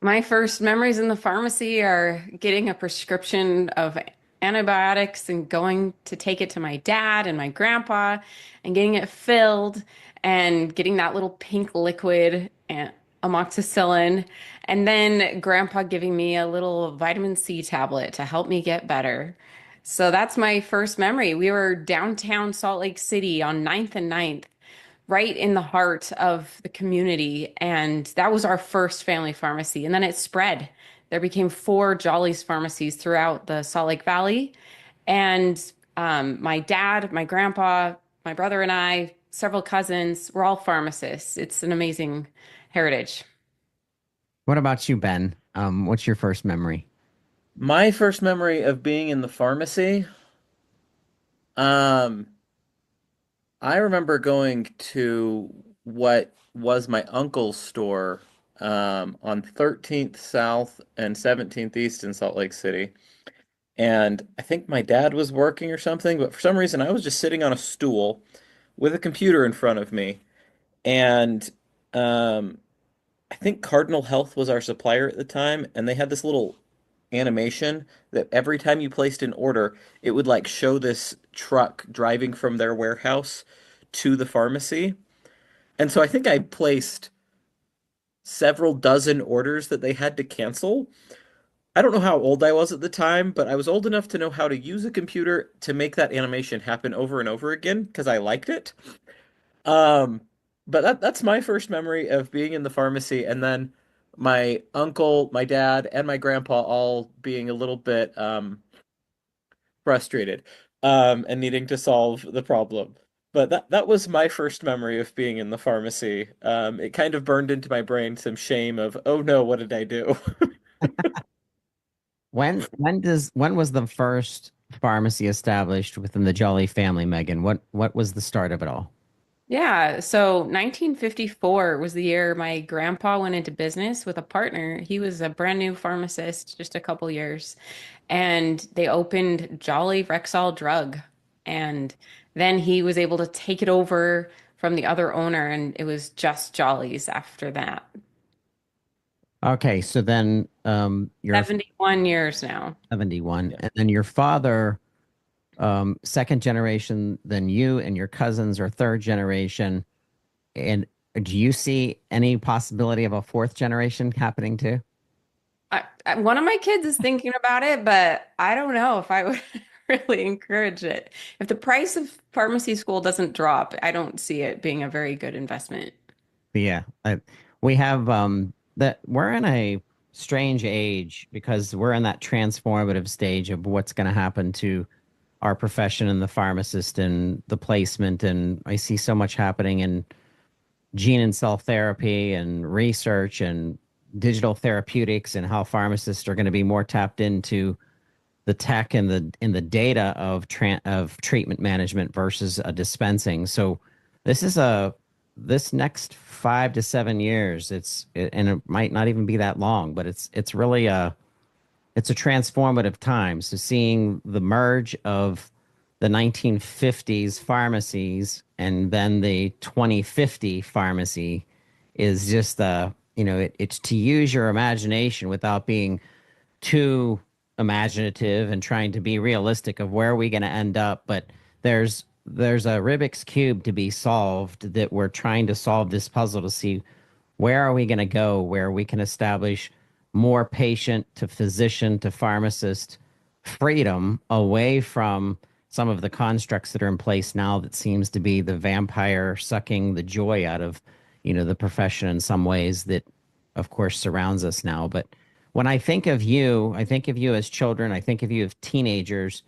My first memories in the pharmacy are getting a prescription of antibiotics and going to take it to my dad and my grandpa and getting it filled and getting that little pink liquid and amoxicillin, and then grandpa giving me a little vitamin C tablet to help me get better. So that's my first memory. We were downtown Salt Lake City on 9th and 9th, right in the heart of the community. And that was our first family pharmacy. And then it spread. There became 4 Jolly's pharmacies throughout the Salt Lake Valley. And my dad, my grandpa, my brother and I, several cousins, we're all pharmacists. It's an amazing heritage. What about you, Ben? What's your first memory? My first memory of being in the pharmacy, I remember going to what was my uncle's store on 13th South and 17th East in Salt Lake City. And I think my dad was working or something, but for some reason I was just sitting on a stool with a computer in front of me. And I think Cardinal Health was our supplier at the time, and they had this little animation that every time you placed an order, it would like show this truck driving from their warehouse to the pharmacy. And so I think I placed several dozen orders that they had to cancel. I don't know how old I was at the time, but I was old enough to know how to use a computer to make that animation happen over and over again because I liked it. Um, but that's my first memory of being in the pharmacy, and then my uncle, my dad, and my grandpa all being a little bit frustrated and needing to solve the problem. But that was my first memory of being in the pharmacy. It kind of burned into my brain some shame of, oh no, what did I do? When was the first pharmacy established within the Jolly family, Megan? What was the start of it all? Yeah, so 1954 was the year my grandpa went into business with a partner. He was a brand new pharmacist, just a couple years, and they opened Jolly Rexall Drug. And then he was able to take it over from the other owner, and it was just Jolly's after that. Okay, so then you're 71 years now. 71, Yeah. and then your father, second generation, then you and your cousins are third generation. And do you see any possibility of a fourth generation happening too? One of my kids is thinking about it, but I don't know if I would really encourage it. If the price of pharmacy school doesn't drop, I don't see it being a very good investment. Yeah, we have that we're in a strange age because we're in that transformative stage of what's going to happen to our profession and the pharmacist and the placement. And I see so much happening in gene and cell therapy and research and digital therapeutics and how pharmacists are going to be more tapped into the tech and the data of treatment management versus a dispensing. So this is a this next 5 to 7 years, and it might not even be that long, but it's really a transformative time. So seeing the merge of the 1950s pharmacies and then the 2050 pharmacy is just it's to use your imagination without being too imaginative and trying to be realistic of where are we going to end up. But there's a Rubik's cube to be solved that we're trying to solve this puzzle to see where are we going to go where we can establish more patient to physician to pharmacist freedom away from some of the constructs that are in place now that seems to be the vampire sucking the joy out of the profession in some ways that of course surrounds us now. But when I think of you, I think of you as children, I think of you as teenagers.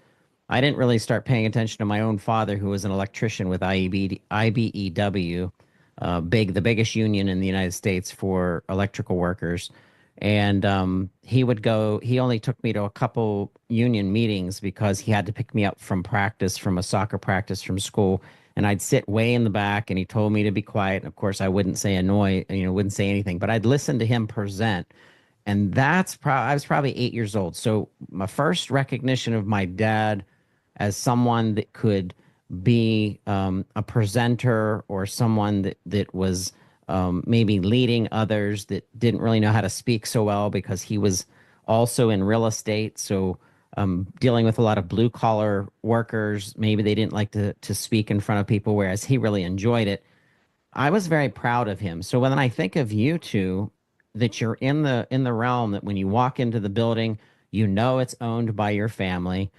I didn't really start paying attention to my own father, who was an electrician with IBEW, the biggest union in the United States for electrical workers. And he only took me to a couple union meetings because he had to pick me up from practice, from a soccer practice from school. And I'd sit way in the back and he told me to be quiet. Of course, I wouldn't say wouldn't say anything, but I'd listen to him present. And I was probably 8 years old. So my first recognition of my dad as someone that could be a presenter or someone that was maybe leading others that didn't really know how to speak so well because he was also in real estate. So dealing with a lot of blue collar workers, maybe they didn't like to speak in front of people, whereas he really enjoyed it. I was very proud of him. So when I think of you two, that you're in the realm that when you walk into the building, it's owned by your family.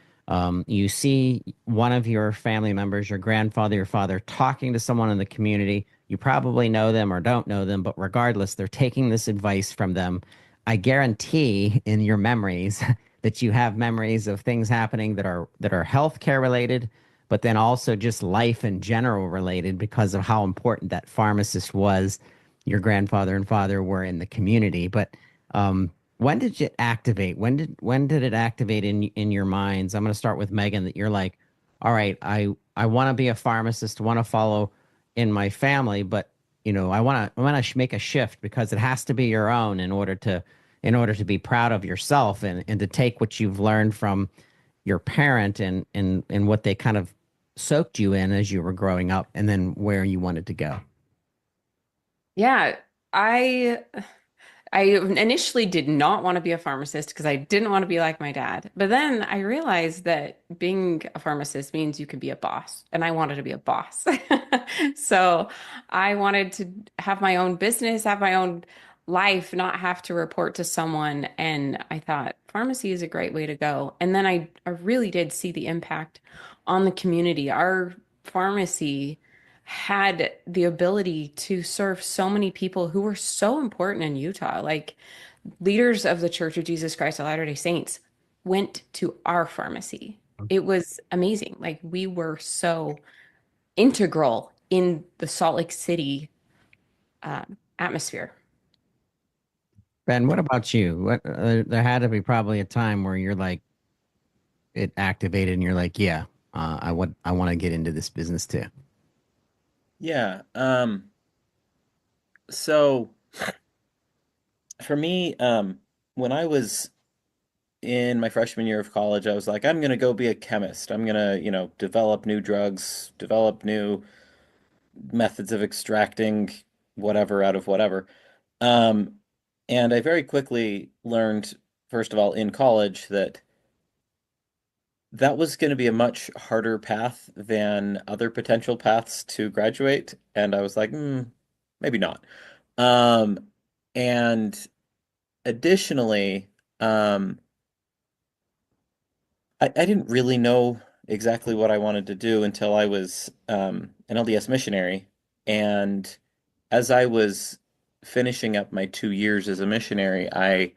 You see one of your family members, your grandfather, your father, talking to someone in the community. You probably know them or don't know them, but regardless, they're taking this advice from them. I guarantee in your memories that you have memories of things happening that are healthcare related, but then also just life in general related because of how important that pharmacist was. Your grandfather and father were in the community, but when did it activate? When did it activate in your minds? I'm going to start with Megan. That you're like, all right, I want to be a pharmacist, want to follow in my family, but I want to make a shift because it has to be your own in order to be proud of yourself and to take what you've learned from your parent and what they kind of soaked you in as you were growing up, and then where you wanted to go. Yeah, I I initially did not want to be a pharmacist because I didn't want to be like my dad. But then I realized that being a pharmacist means you can be a boss, and I wanted to be a boss. So I wanted to have my own business, have my own life, not have to report to someone. And I thought pharmacy is a great way to go. And then I really did see the impact on the community. Our pharmacy had the ability to serve so many people who were so important in Utah. Like leaders of the Church of Jesus Christ of Latter-day Saints went to our pharmacy. It was amazing. Like we were so integral in the Salt Lake City atmosphere. Ben, what about you? What there had to be probably a time where you're like it activated and you're like, yeah, I want to get into this business too. Yeah. So for me, when I was in my freshman year of college, I was like, I'm gonna go be a chemist. I'm gonna, develop new drugs, develop new methods of extracting whatever out of whatever. Um, and I very quickly learned, first of all, in college, that that was going to be a much harder path than other potential paths to graduate. And I was like, maybe not. Um, and additionally, um, I didn't really know exactly what I wanted to do until I was an LDS missionary. And as I was finishing up my 2 years as a missionary, I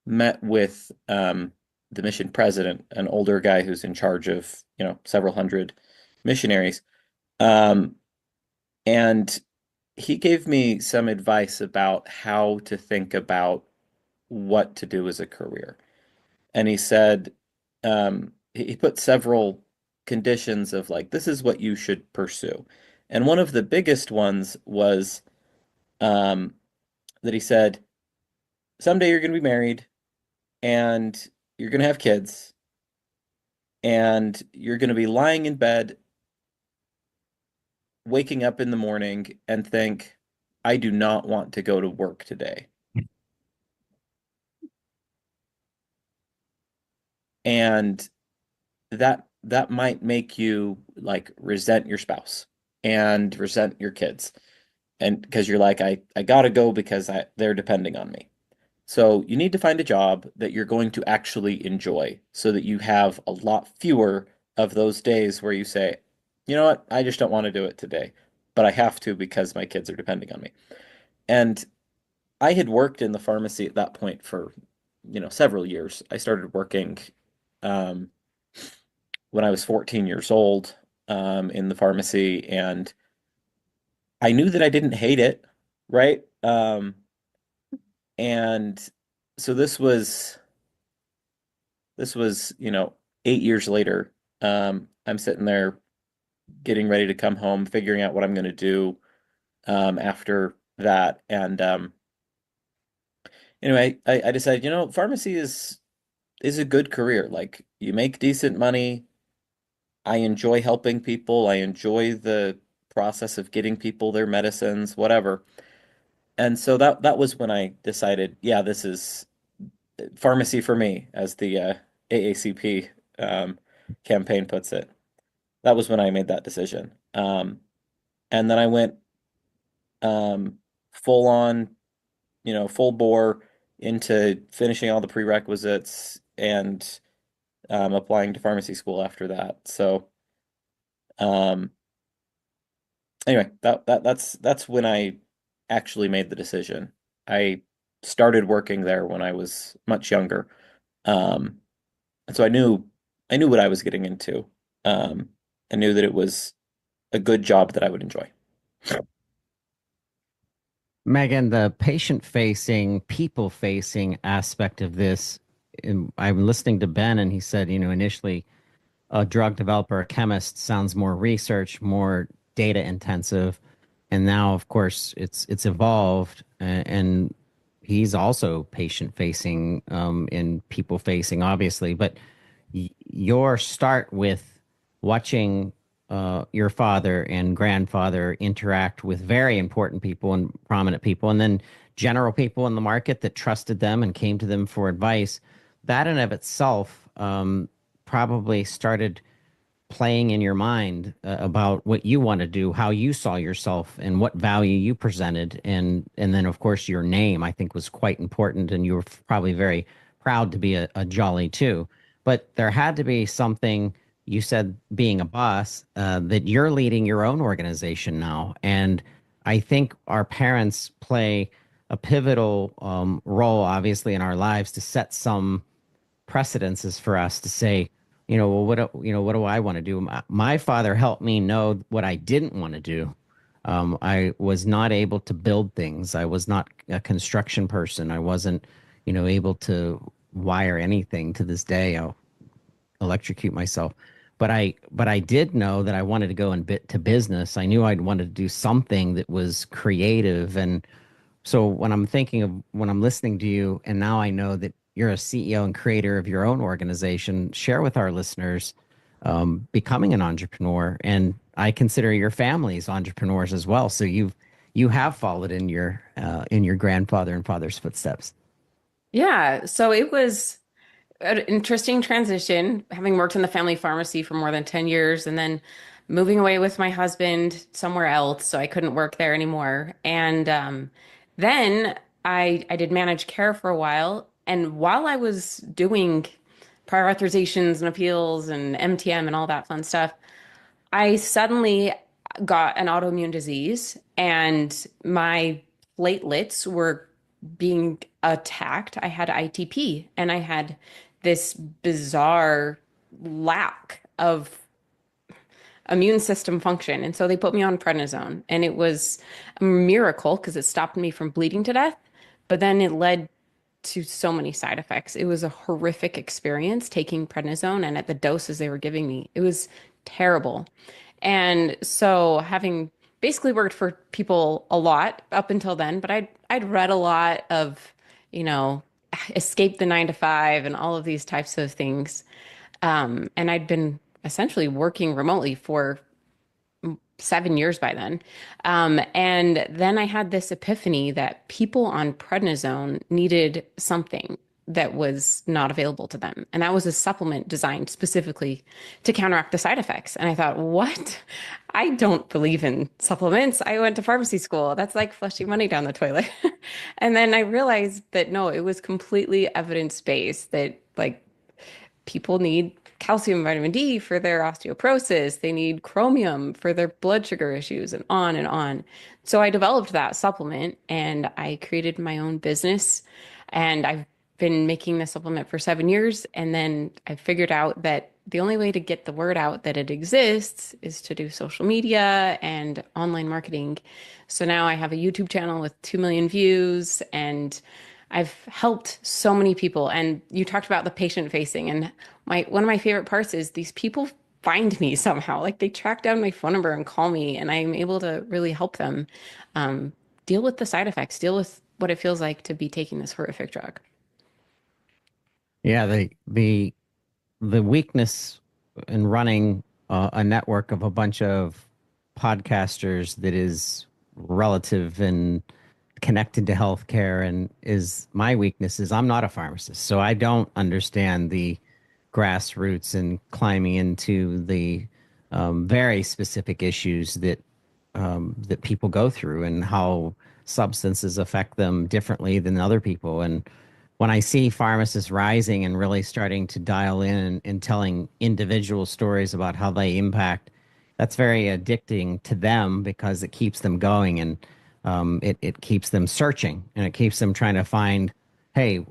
met with the mission president, an older guy who's in charge of, several hundred missionaries. Um, and he gave me some advice about how to think about what to do as a career. And he said, he put several conditions of like, this is what you should pursue. And one of the biggest ones was um, that he said, someday you're going to be married and you're going to have kids and you're going to be lying in bed, waking up in the morning and think, I do not want to go to work today. And that might make you like resent your spouse and resent your kids. And because you're like, I gotta go because they're depending on me. So you need to find a job that you're going to actually enjoy so that you have a lot fewer of those days where you say, you know what, I just don't want to do it today, but I have to because my kids are depending on me. And I had worked in the pharmacy at that point for, several years. I started working um, when I was 14 years old in the pharmacy, and I knew that I didn't hate it, right? And so this was 8 years later. I'm sitting there getting ready to come home, figuring out what I'm going to do after that. And anyway, I decided, pharmacy is a good career. Like you make decent money. I enjoy helping people. I enjoy the process of getting people their medicines, whatever. And so that was when I decided, yeah, this is pharmacy for me, as the AACP campaign puts it. That was when I made that decision. And then I went full on, full bore into finishing all the prerequisites and applying to pharmacy school after that. So um, anyway, that's when I actually made the decision. I started working there when I was much younger. Um, and so I knew what I was getting into. Um, I knew that it was a good job that I would enjoy. Megan, the patient facing, people facing aspect of this, I'm listening to Ben and he said, initially a drug developer, a chemist sounds more research, more data intensive. And now, of course, it's evolved and he's also patient facing and people facing, obviously. But your start with watching your father and grandfather interact with very important people and prominent people, and then general people in the market that trusted them and came to them for advice, that in of itself probably started playing in your mind about what you want to do, how you saw yourself, and what value you presented, and then of course your name I think was quite important, and you were probably very proud to be a Jolly too. But there had to be something. You said being a boss, that you're leading your own organization now, and I think our parents play a pivotal role, obviously, in our lives to set some precedences for us to say, well, what do I want to do? My father helped me know what I didn't want to do. I was not able to build things. I was not a construction person. I wasn't, able to wire anything. To this day. I'll electrocute myself. But I did know that I wanted to go to business. I knew I'd wanted to do something that was creative. And so when I'm listening to you, and now I know that you're a CEO and creator of your own organization, share with our listeners becoming an entrepreneur. And I consider your families entrepreneurs as well. So you have followed in your grandfather and father's footsteps. Yeah, so it was an interesting transition, having worked in the family pharmacy for more than 10 years and then moving away with my husband somewhere else, so I couldn't work there anymore. And then I did managed care for a while. And while I was doing prior authorizations and appeals and MTM and all that fun stuff, I suddenly got an autoimmune disease and my platelets were being attacked. I had ITP and I had this bizarre lack of immune system function. And so they put me on prednisone, and it was a miracle because it stopped me from bleeding to death. But then it led to so many side effects. It was a horrific experience taking prednisone, and at the doses they were giving me, it was terrible. And so having basically worked for people a lot up until then, but I'd read a lot of, escape the 9 to 5 and all of these types of things. And I'd been essentially working remotely for 7 years by then. And then I had this epiphany that people on prednisone needed something that was not available to them. And that was a supplement designed specifically to counteract the side effects. And I thought, what? I don't believe in supplements. I went to pharmacy school. That's like flushing money down the toilet. And then I realized that no, it was completely evidence-based, that like people need calcium, vitamin D for their osteoporosis. They need chromium for their blood sugar issues, and on and on. So I developed that supplement and I created my own business, and I've been making the supplement for 7 years. And then I figured out that the only way to get the word out that it exists is to do social media and online marketing. So now I have a YouTube channel with 2 million views, and I've helped so many people. And you talked about the patient facing, and one of my favorite parts is these people find me somehow. Like they track down my phone number and call me, and I'm able to really help them deal with the side effects, deal with what it feels like to be taking this horrific drug. Yeah, the weakness in running a network of a bunch of podcasters that is relative and connected to healthcare, and is my weakness is I'm not a pharmacist, so I don't understand the grassroots and climbing into the very specific issues that people go through, and how substances affect them differently than other people. And when I see pharmacists rising and really starting to dial in and telling individual stories about how they impact, that's very addicting to them because it keeps them going, and it keeps them searching, and it keeps them trying to find, hey,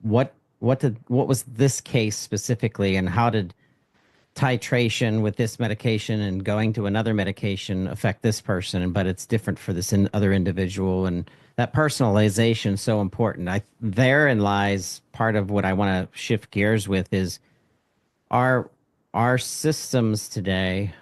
what was this case specifically, and how did titration with this medication and going to another medication affect this person, but it's different for this other individual. And that personalization is so important. Therein lies part of what I want to shift gears with is our systems today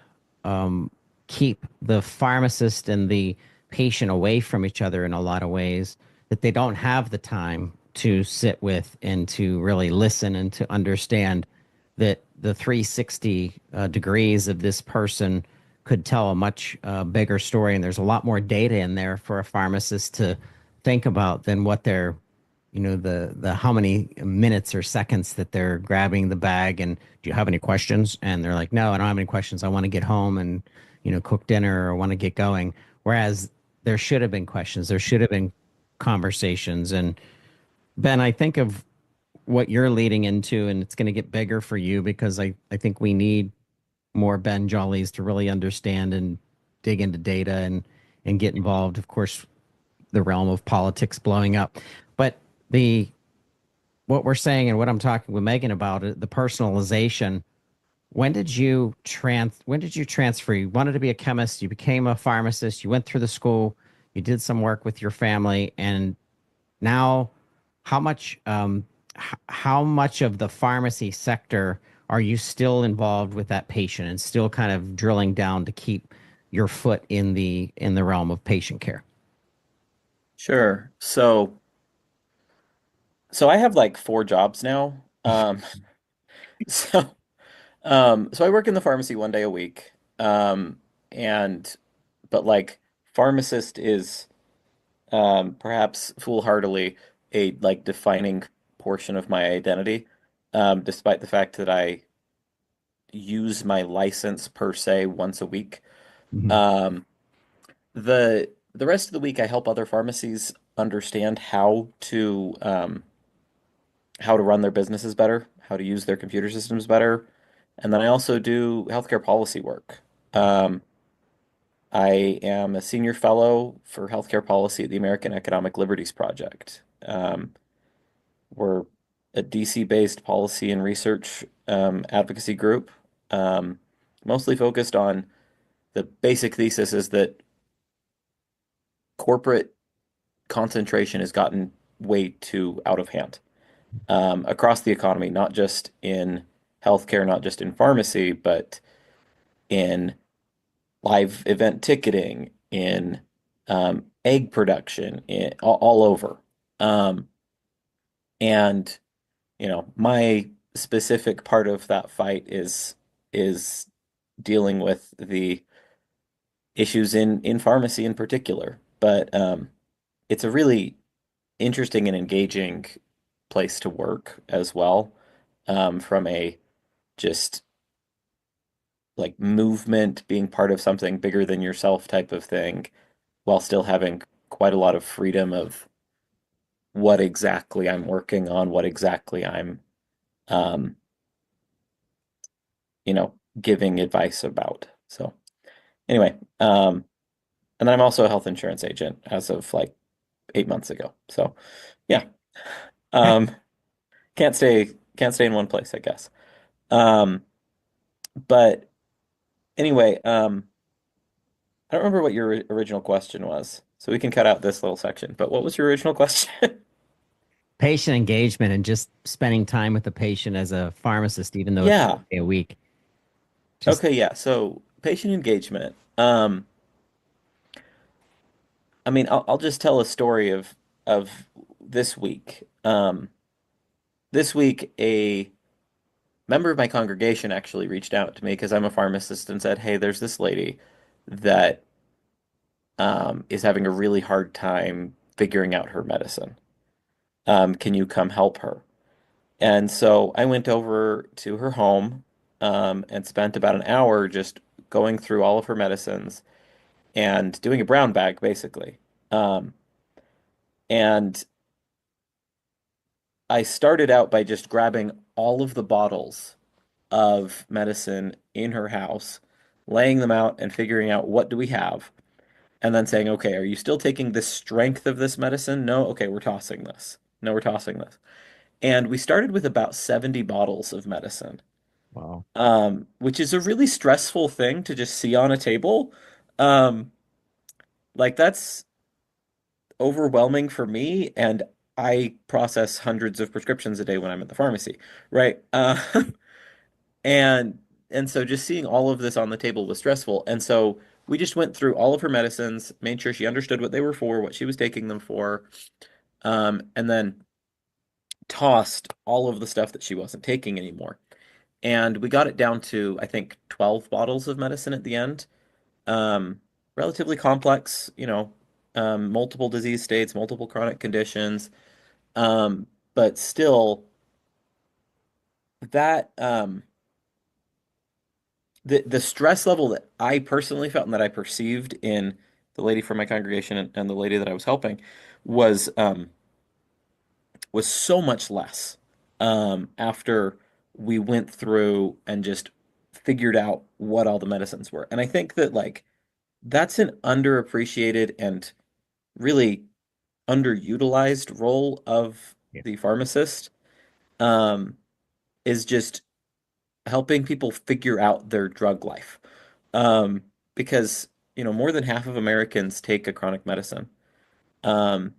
keep the pharmacist and the patient away from each other in a lot of ways, that they don't have the time to sit with and to really listen and to understand that the 360 degrees of this person could tell a much bigger story, and there's a lot more data in there for a pharmacist to think about than what they're, the how many minutes or seconds that they're grabbing the bag and do you have any questions? And they're like, no, I don't have any questions. I want to get home and cook dinner or want to get going. Whereas there should have been questions. There should have been conversations. And Ben, I think of what you're leading into, and it's going to get bigger for you because I think we need more Ben Jollies to really understand and dig into data and get involved. Of course, the realm of politics blowing up, but the what we're saying and what I'm talking with Megan about it, the personalization. When did you transfer? You wanted to be a chemist, you became a pharmacist, you went through the school, you did some work with your family, and now how much how much of the pharmacy sector are you still involved with that patient and still kind of drilling down to keep your foot in the realm of patient care? Sure. So I have like 4 jobs now. So so I work in the pharmacy 1 day a week. And but like pharmacist is perhaps foolhardily a like defining portion of my identity, despite the fact that I use my license per se once a week. Mhm. Um, the rest of the week I help other pharmacies understand how to run their businesses better, how to use their computer systems better, and then I also do healthcare policy work. Um, I am a senior fellow for healthcare policy at the American Economic Liberties Project. We're a DC-based policy and research advocacy group, um, mostly focused on the basic thesis is that corporate concentration has gotten way too out of hand across the economy, not just in healthcare, not just in pharmacy, but in live event ticketing, in egg production, all over. Um, and my specific part of that fight is dealing with the issues in pharmacy in particular. But it's a really interesting and engaging place to work as well, from a just like movement, being part of something bigger than yourself type of thing, while still having quite a lot of freedom of what exactly I'm working on, what exactly I'm, um, giving advice about. So anyway, and then I'm also a health insurance agent as of like 8 months ago. So yeah, um, can't stay in one place, I guess. Um, but anyway, I don't remember what your original question was, so we can cut out this little section. But what was your original question? Patient engagement and just spending time with the patient as a pharmacist, even though it's Yeah. a week. Just Okay, yeah. So patient engagement. I mean, I'll just tell a story of this week. This week, a member of my congregation actually reached out to me because I'm a pharmacist and said, "Hey, there's this lady that is having a really hard time figuring out her medicine. Can you come help her?" And so I went over to her home and spent about an hour just going through all of her medicines and doing a brown bag, basically. Um, and I started out by just grabbing all of the bottles of medicine in her house, laying them out and figuring out what do we have, and then saying, okay, are you still taking the strength of this medicine? No? Okay, we're tossing this. No, we're tossing this. And we started with about 70 bottles of medicine, wow. which is a really stressful thing to just see on a table. Um, like that's overwhelming for me, and I process hundreds of prescriptions a day when I'm at the pharmacy, right? And and so just seeing all of this on the table was stressful. And so we just went through all of her medicines, made sure she understood what they were for, what she was taking them for, and then tossed all of the stuff that she wasn't taking anymore. And we got it down to, I think, 12 bottles of medicine at the end. Relatively complex, multiple disease states, multiple chronic conditions. But still, that the stress level that I personally felt and that I perceived in the lady from my congregation and the lady that I was helping was so much less after we went through and just figured out what all the medicines were. And I think that like that's an underappreciated and really underutilized role of Yeah. the pharmacist, um, is just helping people figure out their drug life. Um, because, more than half of Americans take a chronic medicine. Um,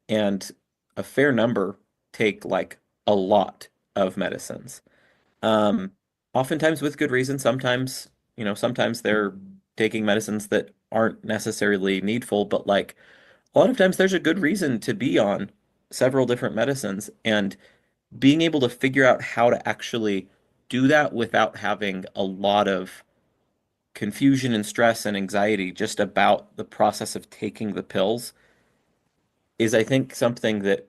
and a fair number take like a lot of medicines. Um, Oftentimes with good reason. Sometimes they're taking medicines that aren't necessarily needful, but like a lot of times there's a good reason to be on several different medicines, and being able to figure out how to actually do that without having a lot of confusion and stress and anxiety just about the process of taking the pills is, I think, something that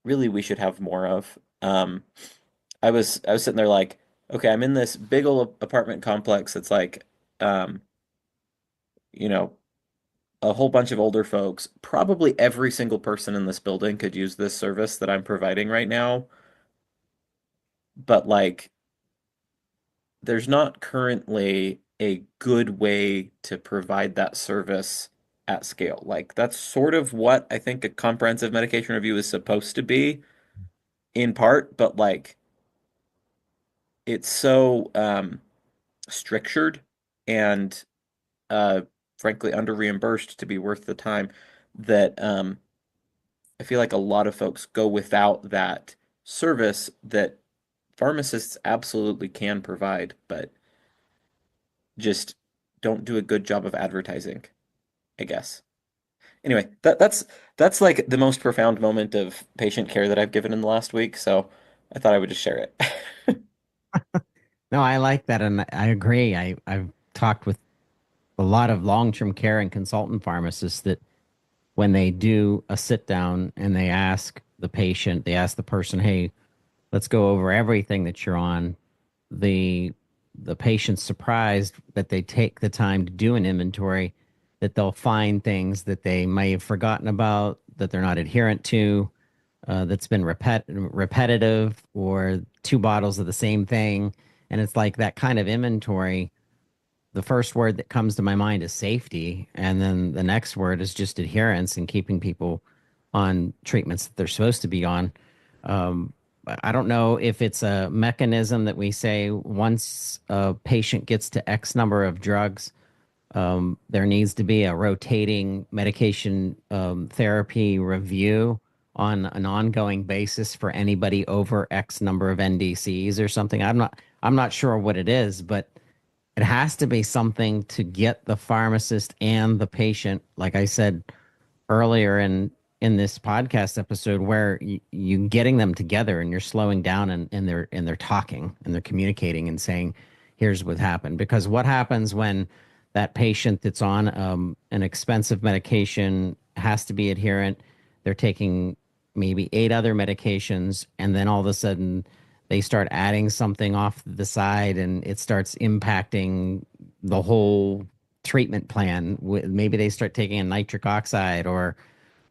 really we should have more of. I was sitting there like, okay, I'm in this big old apartment complex. It's like, um, you know, a whole bunch of older folks. Probably every single person in this building could use this service that I'm providing right now. But like, there's not currently a good way to provide that service at scale. Like, that's sort of what I think a comprehensive medication review is supposed to be in part, but like, it's so strictured and uh, frankly under reimbursed to be worth the time that I feel like a lot of folks go without that service that pharmacists absolutely can provide, but just don't do a good job of advertising, I guess. Anyway, that's like the most profound moment of patient care that I've given in the last week, so I thought I would just share it. No, I like that, and I agree. I've talked with a lot of long-term care and consultant pharmacists that when they do a sit down and they ask the patient, they ask the person, "Hey, let's go over everything that you're on." The the patient's surprised that they take the time to do an inventory, that they'll find things that they may have forgotten about, that they're not adherent to, that's been repetitive, or two bottles of the same thing. And it's like that kind of inventory. The first word that comes to my mind is safety. And then the next word is just adherence and keeping people on treatments that they're supposed to be on. Um, I don't know if it's a mechanism that we say once a patient gets to X number of drugs, there needs to be a rotating medication therapy review on an ongoing basis for anybody over X number of NDCs or something. I'm not sure what it is, but it has to be something to get the pharmacist and the patient, like I said earlier in this podcast episode, where you getting them together and you're slowing down, and they're talking and they're communicating and saying, here's what happened. Because what happens when that patient that's on an expensive medication has to be adherent, they're taking maybe 8 other medications, and then all of a sudden they start adding something off the side and it starts impacting the whole treatment plan. Maybe they start taking a nitric oxide, or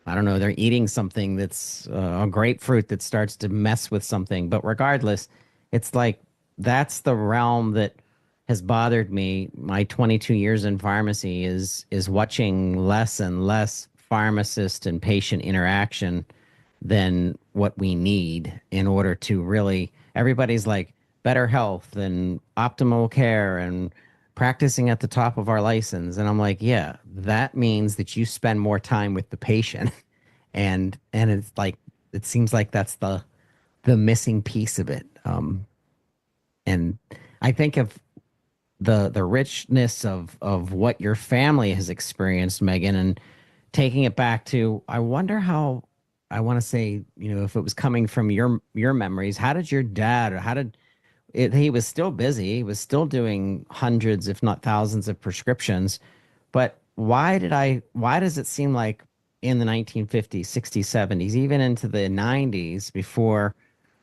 I don't know, they're eating something that's a grapefruit that starts to mess with something. But regardless, it's like that's the realm that has bothered me. My 22 years in pharmacy is watching less and less pharmacist and patient interaction than what we need in order to really. Everybody's like better health and optimal care and practicing at the top of our license. And I'm like, yeah, that means that you spend more time with the patient. And it's like, it seems like that's the missing piece of it. And I think of the richness of what your family has experienced, Megan, and taking it back to, I wonder how, I want to say, if it was coming from your memories, how did your dad, or how did he was still busy. He was still doing hundreds, if not thousands, of prescriptions. But why does it seem like in the 1950s, 60s, 70s, even into the 90s, before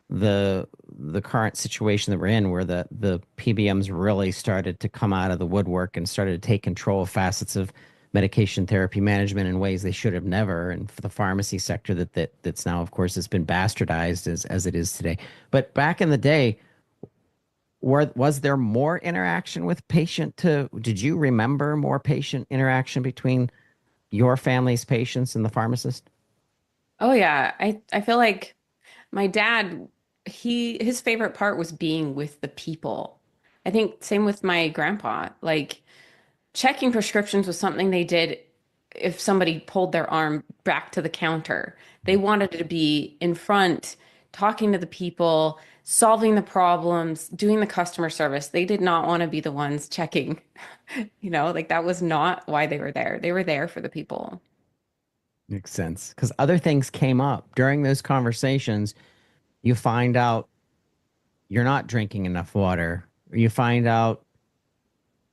the the current situation that we're in, where the PBMs really started to come out of the woodwork and started to take control of facets of medication therapy management in ways they should have never, and for the pharmacy sector that's now, of course, has been bastardized as it is today. But back in the day, was there more interaction with patient to did you remember more patient interaction between your family's patients and the pharmacist? Oh yeah, I feel like my dad, his favorite part was being with the people. I think same with my grandpa. Like checking prescriptions was something they did if somebody pulled their arm back to the counter. They wanted to be in front, talking to the people, solving the problems, doing the customer service. They did not want to be the ones checking, like that was not why they were there. They were there for the people. Makes sense. Because other things came up during those conversations. You find out you're not drinking enough water. You find out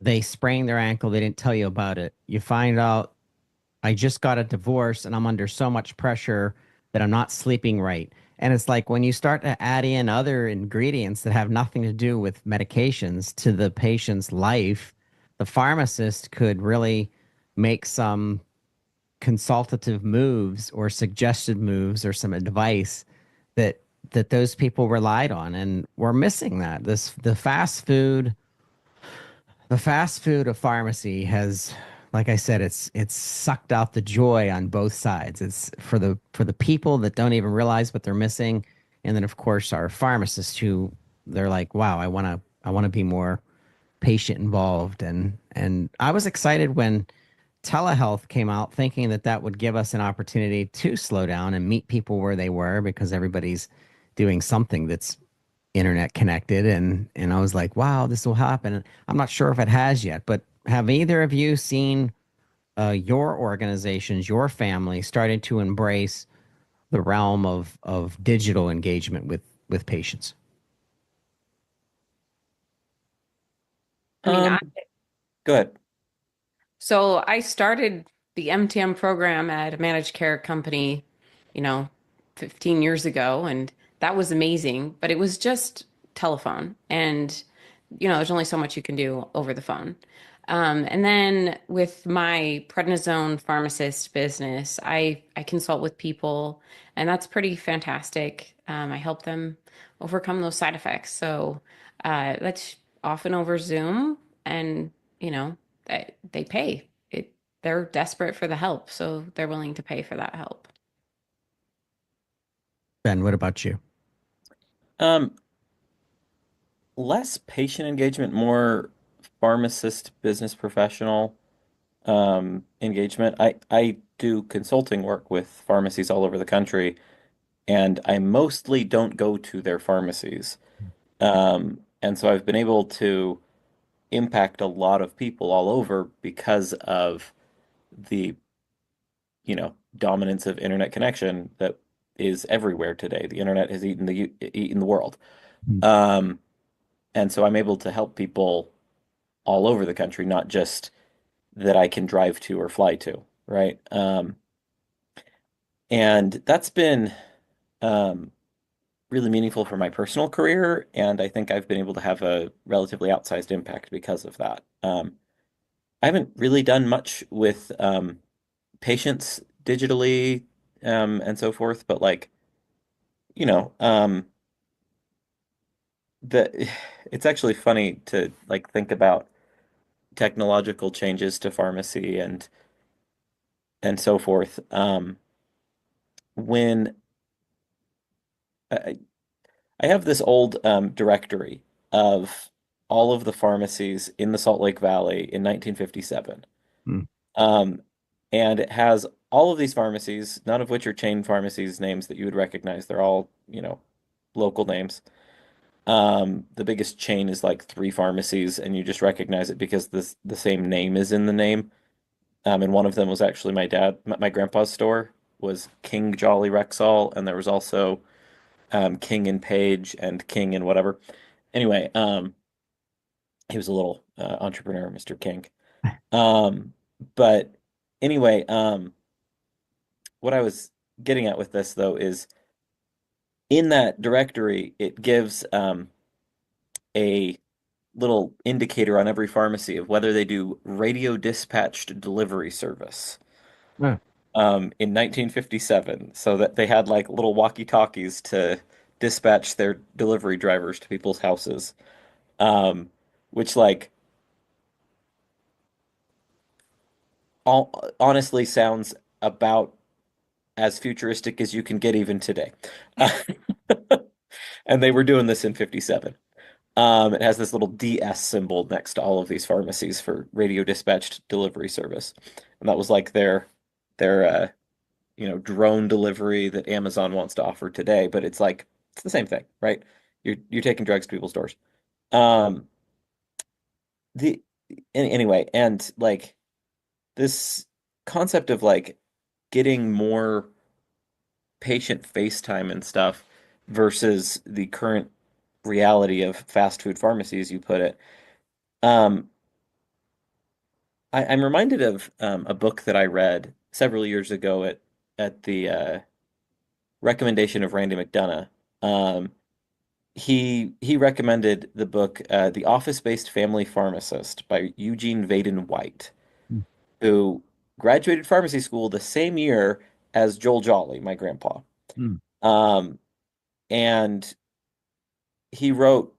they sprained their ankle. They didn't tell you about it. You find out I just got a divorce and I'm under so much pressure that I'm not sleeping right. And it's like when you start to add in other ingredients that have nothing to do with medications to the patient's life, the pharmacist could really make some consultative moves or suggested moves or some advice that those people relied on, and we're missing that. The fast food of pharmacy has, like I said, it's sucked out the joy on both sides. It's for the people that don't even realize what they're missing, and then of course our pharmacists who they're like, wow, I want to be more patient involved. And I was excited when telehealth came out, thinking that that would give us an opportunity to slow down and meet people where they were, because everybody's doing something that's internet connected. And I was like, wow, this will happen. I'm not sure if it has yet, but have either of you seen your organizations, your family starting to embrace the realm of digital engagement with patients? I mean, Go ahead. so I started the MTM program at a managed care company, you know, 15 years ago, and that was amazing, but it was just telephone. And, there's only so much you can do over the phone. And then with my prednisone pharmacist business, I consult with people, and that's pretty fantastic. I help them overcome those side effects. So that's often over Zoom, and they pay it. They're desperate for the help, so they're willing to pay for that help. Ben, what about you? Um, Less patient engagement, more pharmacist business professional engagement. I do consulting work with pharmacies all over the country, and I mostly don't go to their pharmacies. And so I've been able to impact a lot of people all over because of the, dominance of internet connection that is everywhere today. The internet has eaten the world. Um, and so I'm able to help people all over the country, not just that I can drive to or fly to, right? And that's been um, really meaningful for my personal career, and I think I've been able to have a relatively outsized impact because of that. I haven't really done much with patients digitally and so forth, but like, you know, the it's actually funny to like think about technological changes to pharmacy and so forth. When I, I have this old directory of all of the pharmacies in the Salt Lake Valley in 1957. Hmm. Um, and it has all of these pharmacies, none of which are chain pharmacies names that you would recognize. They're all, local names. The biggest chain is like three pharmacies, and you just recognize it because the same name is in the name. And one of them was actually my grandpa's store was King Jolly Rexall, and there was also King and Page and King and whatever. Anyway, he was a little entrepreneur, Mr. King. But anyway, what I was getting at with this though is in that directory, it gives a little indicator on every pharmacy of whether they do radio dispatched delivery service. Huh. In 1957, so that they had like little walkie-talkies to dispatch their delivery drivers to people's houses, which like honestly sounds about as futuristic as you can get even today. And they were doing this in 57. It has this little DS symbol next to all of these pharmacies for radio dispatched delivery service. And that was like their drone delivery that Amazon wants to offer today, but it's like it's the same thing, right? You're taking drugs to people's doors. Um the anyway, and like this concept of like getting more patient face time and stuff versus the current reality of fast food pharmacies, you put it. Um, I'm reminded of a book that I read several years ago at the recommendation of Randy McDonough. Um, he recommended the book The Office-Based Family Pharmacist by Eugene Vaden White, Mm. who graduated pharmacy school the same year as Joel Jolly, my grandpa. Mm. And he wrote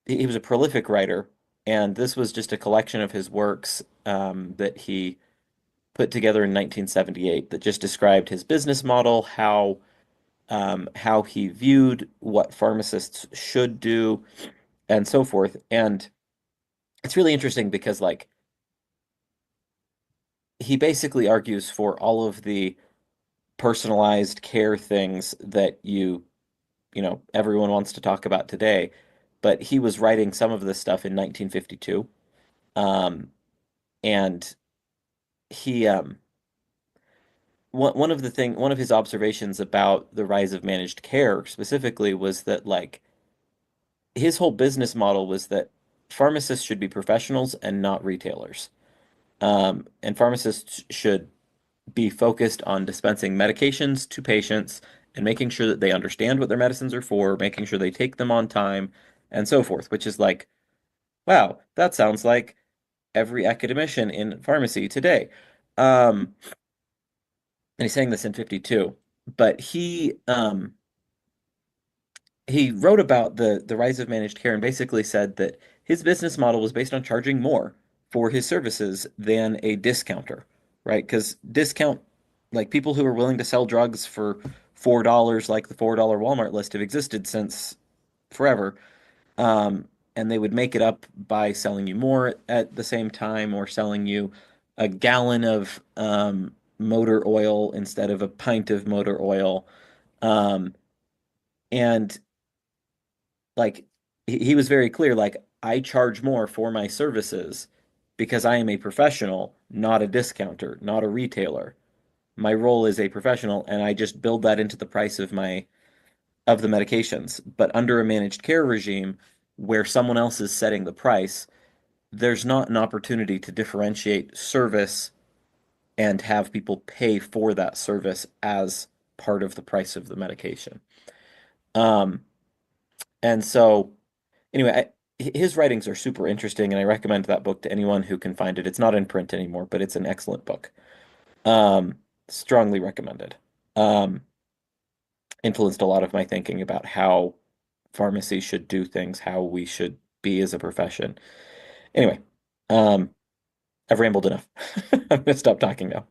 he was a prolific writer, and this was just a collection of his works that he put together in 1978 that just described his business model, how he viewed what pharmacists should do, and so forth. And it's really interesting because like he basically argues for all of the personalized care things that everyone wants to talk about today, but he was writing some of this stuff in 1952. And he one of his observations about the rise of managed care specifically was that like his whole business model was that pharmacists should be professionals and not retailers. And pharmacists should be focused on dispensing medications to patients and making sure that they understand what their medicines are for, making sure they take them on time, and so forth, which is like, wow, that sounds like every academician in pharmacy today. And he's saying this in 52, but he wrote about the rise of managed care and basically said that his business model was based on charging more for his services than a discounter, right? Because discount, like people who are willing to sell drugs for $4, like the $4 Walmart list, have existed since forever. And they would make it up by selling you more at the same time or selling you a gallon of motor oil instead of a pint of motor oil. Um, and like he was very clear, like I charge more for my services because I am a professional, not a discounter, not a retailer. My role is a professional, and I just build that into the price of the medications. But under a managed care regime where someone else is setting the price, there's not an opportunity to differentiate service and have people pay for that service as part of the price of the medication. And so anyway, his writings are super interesting, and I recommend that book to anyone who can find it. It's not in print anymore, but it's an excellent book. Strongly recommended. Influenced a lot of my thinking about how pharmacy should do things, how we should be as a profession. Anyway, I've rambled enough. I'm gonna stop talking now.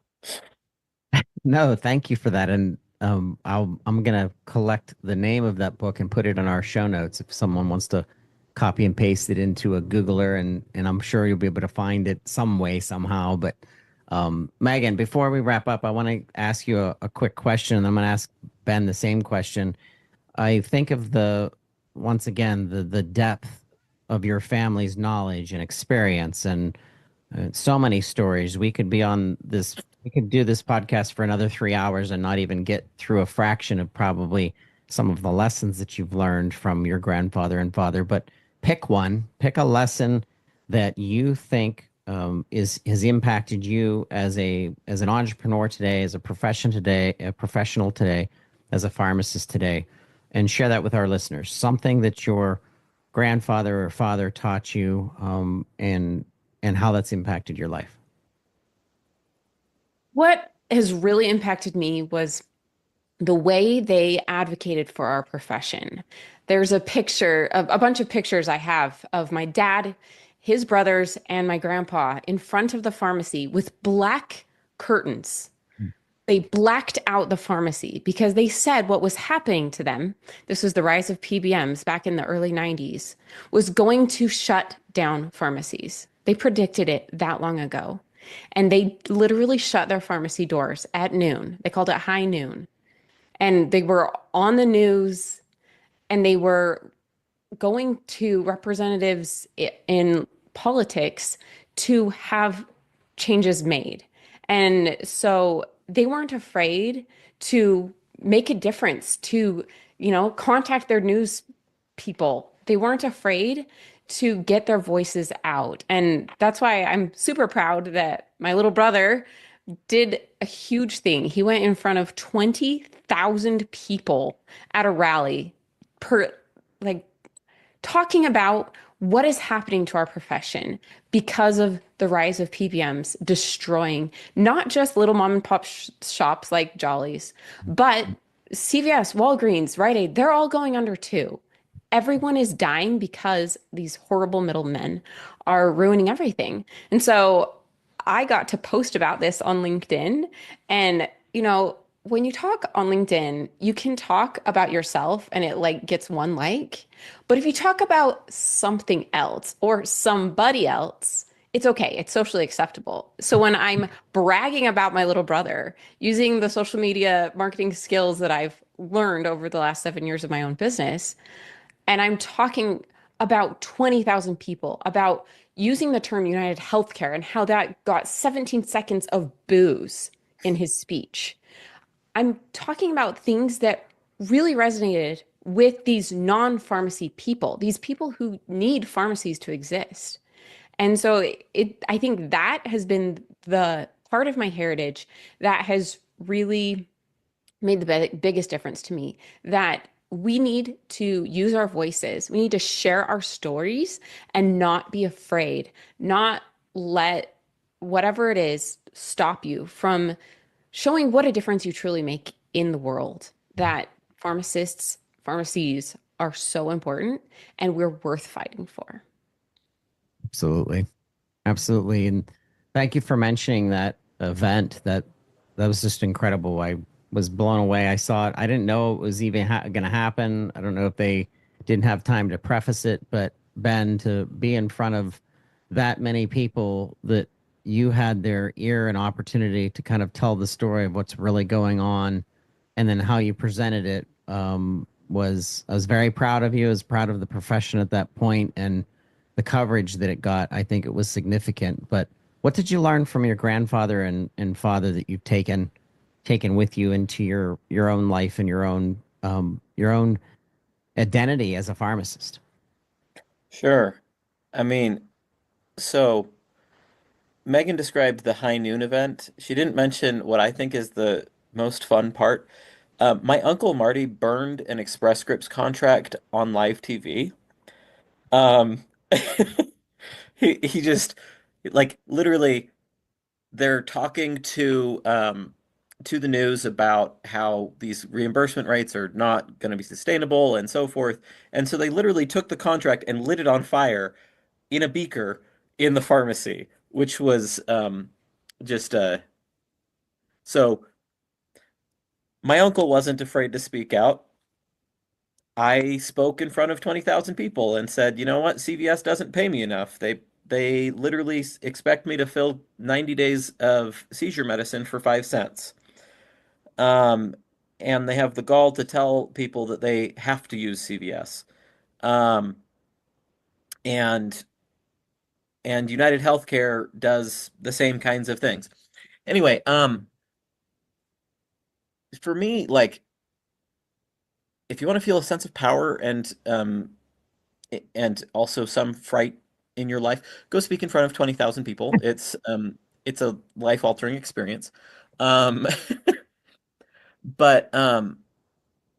No, thank you for that. And I'm gonna collect the name of that book and put it in our show notes if someone wants to copy and paste it into a Googler, and I'm sure you'll be able to find it some way somehow. But Megan, before we wrap up, I want to ask you a quick question, and I'm going to ask Ben the same question. I think of once again, the depth of your family's knowledge and experience, and so many stories. We could do this podcast for another 3 hours and not even get through a fraction of probably some of the lessons that you've learned from your grandfather and father, but pick one, pick a lesson that you think has impacted you as an entrepreneur today, as a professional today, as a pharmacist today, and share that with our listeners. Something that your grandfather or father taught you, and how that's impacted your life. What has really impacted me was the way they advocated for our profession. There's a bunch of pictures I have of my dad, his brothers, and my grandpa in front of the pharmacy with black curtains. They blacked out the pharmacy because they said what was happening to them, this was the rise of PBMs back in the early 90s, was going to shut down pharmacies. They predicted it that long ago. And they literally shut their pharmacy doors at noon. They called it high noon. And they were on the news, and they were going to representatives in politics to have changes made. And so they weren't afraid to make a difference, to, contact their news people. They weren't afraid to get their voices out. And that's why I'm super proud that my little brother did a huge thing. He went in front of 20,000 people at a rally like talking about what is happening to our profession because of the rise of PBMs destroying not just little mom and pop shops like Jolly's, but CVS, Walgreens, Rite Aid, they're all going under too. Everyone is dying because these horrible middlemen are ruining everything. And so I got to post about this on LinkedIn. And, when you talk on LinkedIn, you can talk about yourself and it gets one like. But if you talk about something else or somebody else, it's okay. It's socially acceptable. So when I'm bragging about my little brother using the social media marketing skills that I've learned over the last 7 years of my own business, and I'm talking about 20,000 people, about using the term United Healthcare and how that got 17 seconds of boos in his speech. I'm talking about things that really resonated with these non-pharmacy people, these people who need pharmacies to exist. And so I think that has been the part of my heritage that has really made the biggest difference to me, that we need to use our voices. We need to share our stories and not be afraid, not let whatever it is stop you from showing what a difference you truly make in the world, that pharmacies are so important and we're worth fighting for. Absolutely. Absolutely. And thank you for mentioning that event. That was just incredible. I was blown away. I saw it. I didn't know it was even going to happen. I don't know if they didn't have time to preface it, but Ben, to be in front of that many people, that you had their ear and opportunity to kind of tell the story of what's really going on, and then how you presented it, I was very proud of you. I was proud of the profession at that point, and the coverage that it got. I think it was significant. But what did you learn from your grandfather and father that you've taken with you into your own life and your own identity as a pharmacist? Sure. I mean, so Megan described the high noon event. She didn't mention what I think is the most fun part. My uncle Marty burned an Express Scripts contract on live TV. Um, he just literally they're talking to the news about how these reimbursement rates are not going to be sustainable and so forth. And so they literally took the contract and lit it on fire in a beaker in the pharmacy, which was just so my uncle wasn't afraid to speak out. I spoke in front of 20,000 people and said, "You know what? CVS doesn't pay me enough. They literally expect me to fill 90 days of seizure medicine for 5 cents." Um, and they have the gall to tell people that they have to use CVS. Um, and United Healthcare does the same kinds of things. Anyway, for me, if you want to feel a sense of power and also some fright in your life, go speak in front of 20,000 people. It's a life-altering experience. Um, but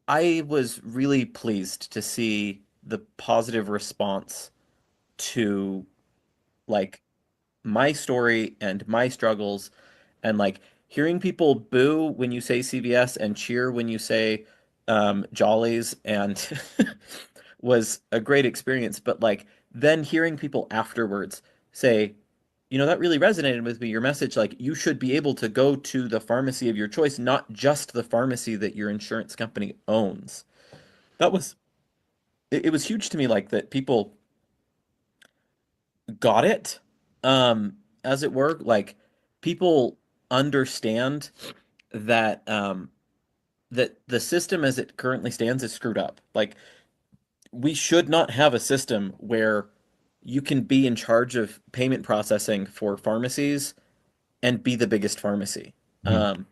I was really pleased to see the positive response to like my story and my struggles, and like hearing people boo when you say CVS and cheer when you say Jollies and was a great experience. But like then hearing people afterwards say, you know, that really resonated with me. Your message, like you should be able to go to the pharmacy of your choice, not just the pharmacy that your insurance company owns. That was it was huge to me, like that people got it, as it were. Like people understand that that the system as it currently stands is screwed up. Like we should not have a system where you can be in charge of payment processing for pharmacies and be the biggest pharmacy. Mhm.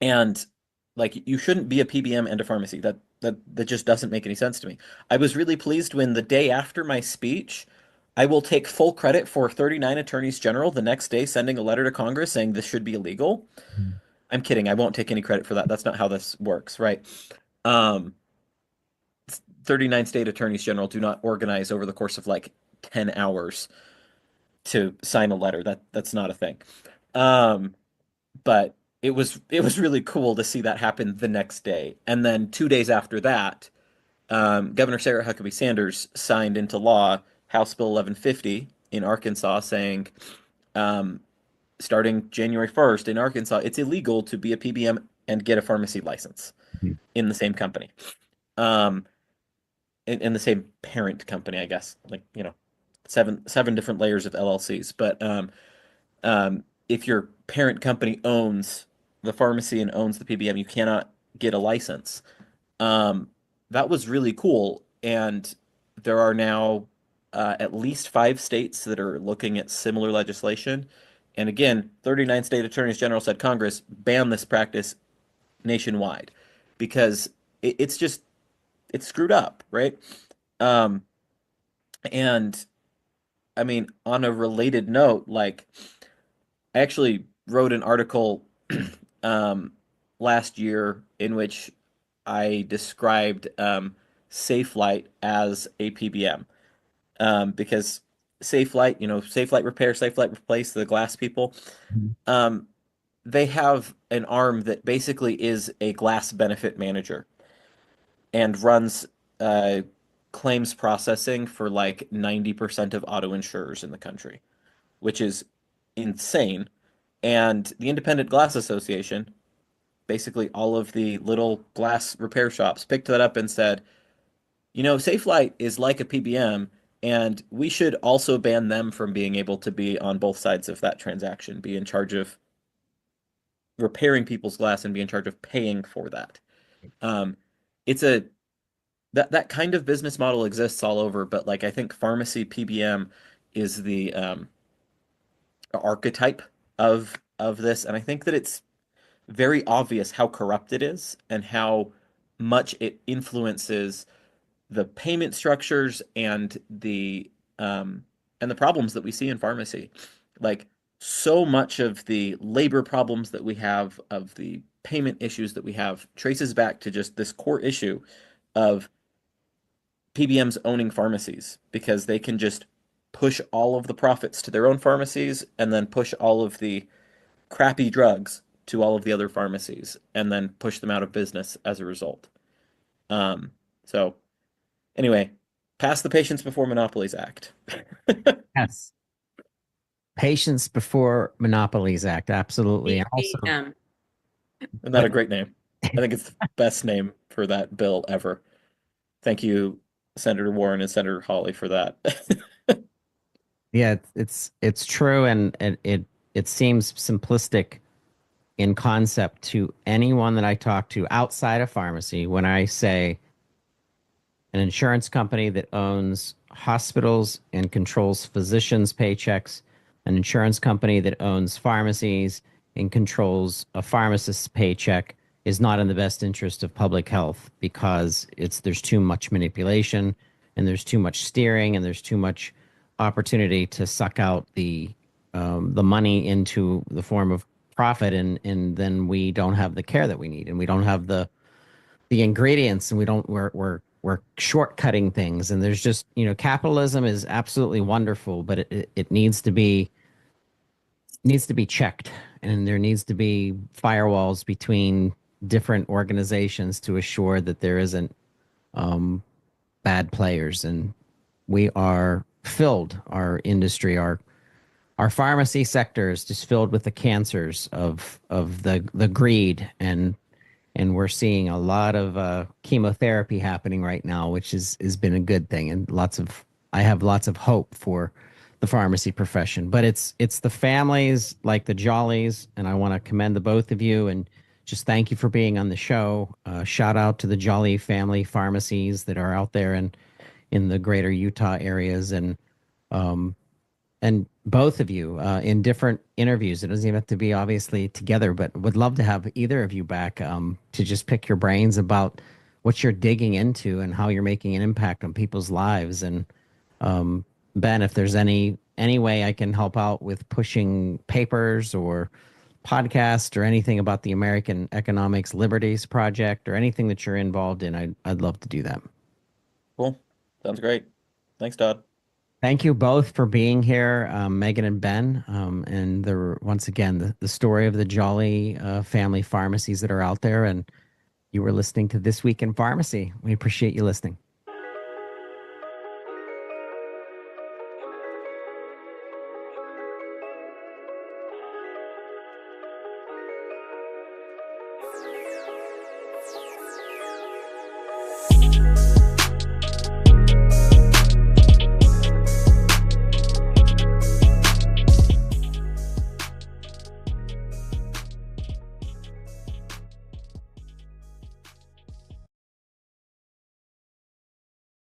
And like you shouldn't be a PBM and a pharmacy. That just doesn't make any sense to me. I was really pleased when the day after my speech, I will take full credit for 39 attorneys general the next day sending a letter to Congress saying this should be illegal. I'm kidding. I won't take any credit for that. That's not how this works, right? Um, 39 state attorneys general do not organize over the course of like 10 hours to sign a letter. That's not a thing. Um, but it was really cool to see that happen the next day. And then 2 days after that, Governor Sarah Huckabee Sanders signed into law House Bill 1150 in Arkansas, saying um, starting January 1st in Arkansas, it's illegal to be a PBM and get a pharmacy license Mhm. in the same company, um, in the same parent company, I guess. Like seven different layers of LLCs, but if your parent company owns the pharmacy and owns the PBM, you cannot get a license. Um, that was really cool. And there are now at least 5 states that are looking at similar legislation. And again, 39 state attorneys general said Congress ban this practice nationwide because it's screwed up, right? Um, and I mean, on a related note, like I actually wrote an article um, last year in which I described SafeLight as a PBM, because SafeLight, SafeLight Repair, SafeLight Replace, the glass people, um, they have an arm that basically is a glass benefit manager and runs uh, claims processing for like 90% of auto insurers in the country, which is insane. And the Independent Glass Association, basically all of the little glass repair shops, picked that up and said, SafeLight is like a PBM, and we should also ban them from being able to be on both sides of that transaction, be in charge of repairing people's glass and be in charge of paying for that. Um, it's a that kind of business model exists all over, but like I think pharmacy PBM is the archetype of this, and I think that it's very obvious how corrupt it is and how much it influences the payment structures and the problems that we see in pharmacy. Like so much of the labor problems that we have, of the payment issues that we have, traces back to just this core issue of PBMs owning pharmacies because they can just push all of the profits to their own pharmacies and then push all of the crappy drugs to all of the other pharmacies and then push them out of business as a result. Um, so anyway, pass the Patients Before Monopolies Act. Yes. Patients Before Monopolies Act. Absolutely. And also, BBM. Isn't that a great name? I think it's the best name for that bill ever. Thank you, Senator Warren and Senator Hawley, for that. yeah, it's true, and it seems simplistic in concept to anyone that I talk to outside of pharmacy when I say an insurance company that owns hospitals and controls physicians' paychecks, an insurance company that owns pharmacies and controls a pharmacist's paycheck is not in the best interest of public health, because there's too much manipulation, and there's too much steering, and there's too much opportunity to suck out the money into the form of profit, and then we don't have the care that we need, and we don't have the ingredients, and we're shortcutting things. And there's just, capitalism is absolutely wonderful, but it needs to be checked, and there needs to be firewalls between different organizations to assure that there isn't bad players. And we are filled, our industry, our pharmacy sector is just filled with the cancers of the greed, and we're seeing a lot of chemotherapy happening right now, which has been a good thing, and I have lots of hope for the pharmacy profession. But it's the families like the Jollies, and I want to commend the both of you and just thank you for being on the show. Shout out to the Jolly family pharmacies that are out there and in the greater Utah areas, and both of you in different interviews. It doesn't even have to be obviously together, but would love to have either of you back to just pick your brains about what you're digging into and how you're making an impact on people's lives. And Ben, if there's any way I can help out with pushing papers or podcast or anything about the American Economics Liberties Project or anything that you're involved in, I'd love to do that. Cool. Sounds great. Thanks, Todd. Thank you both for being here, Megan and Ben. And once again, the story of the Jolly family pharmacies that are out there. And you were listening to This Week in Pharmacy. We appreciate you listening.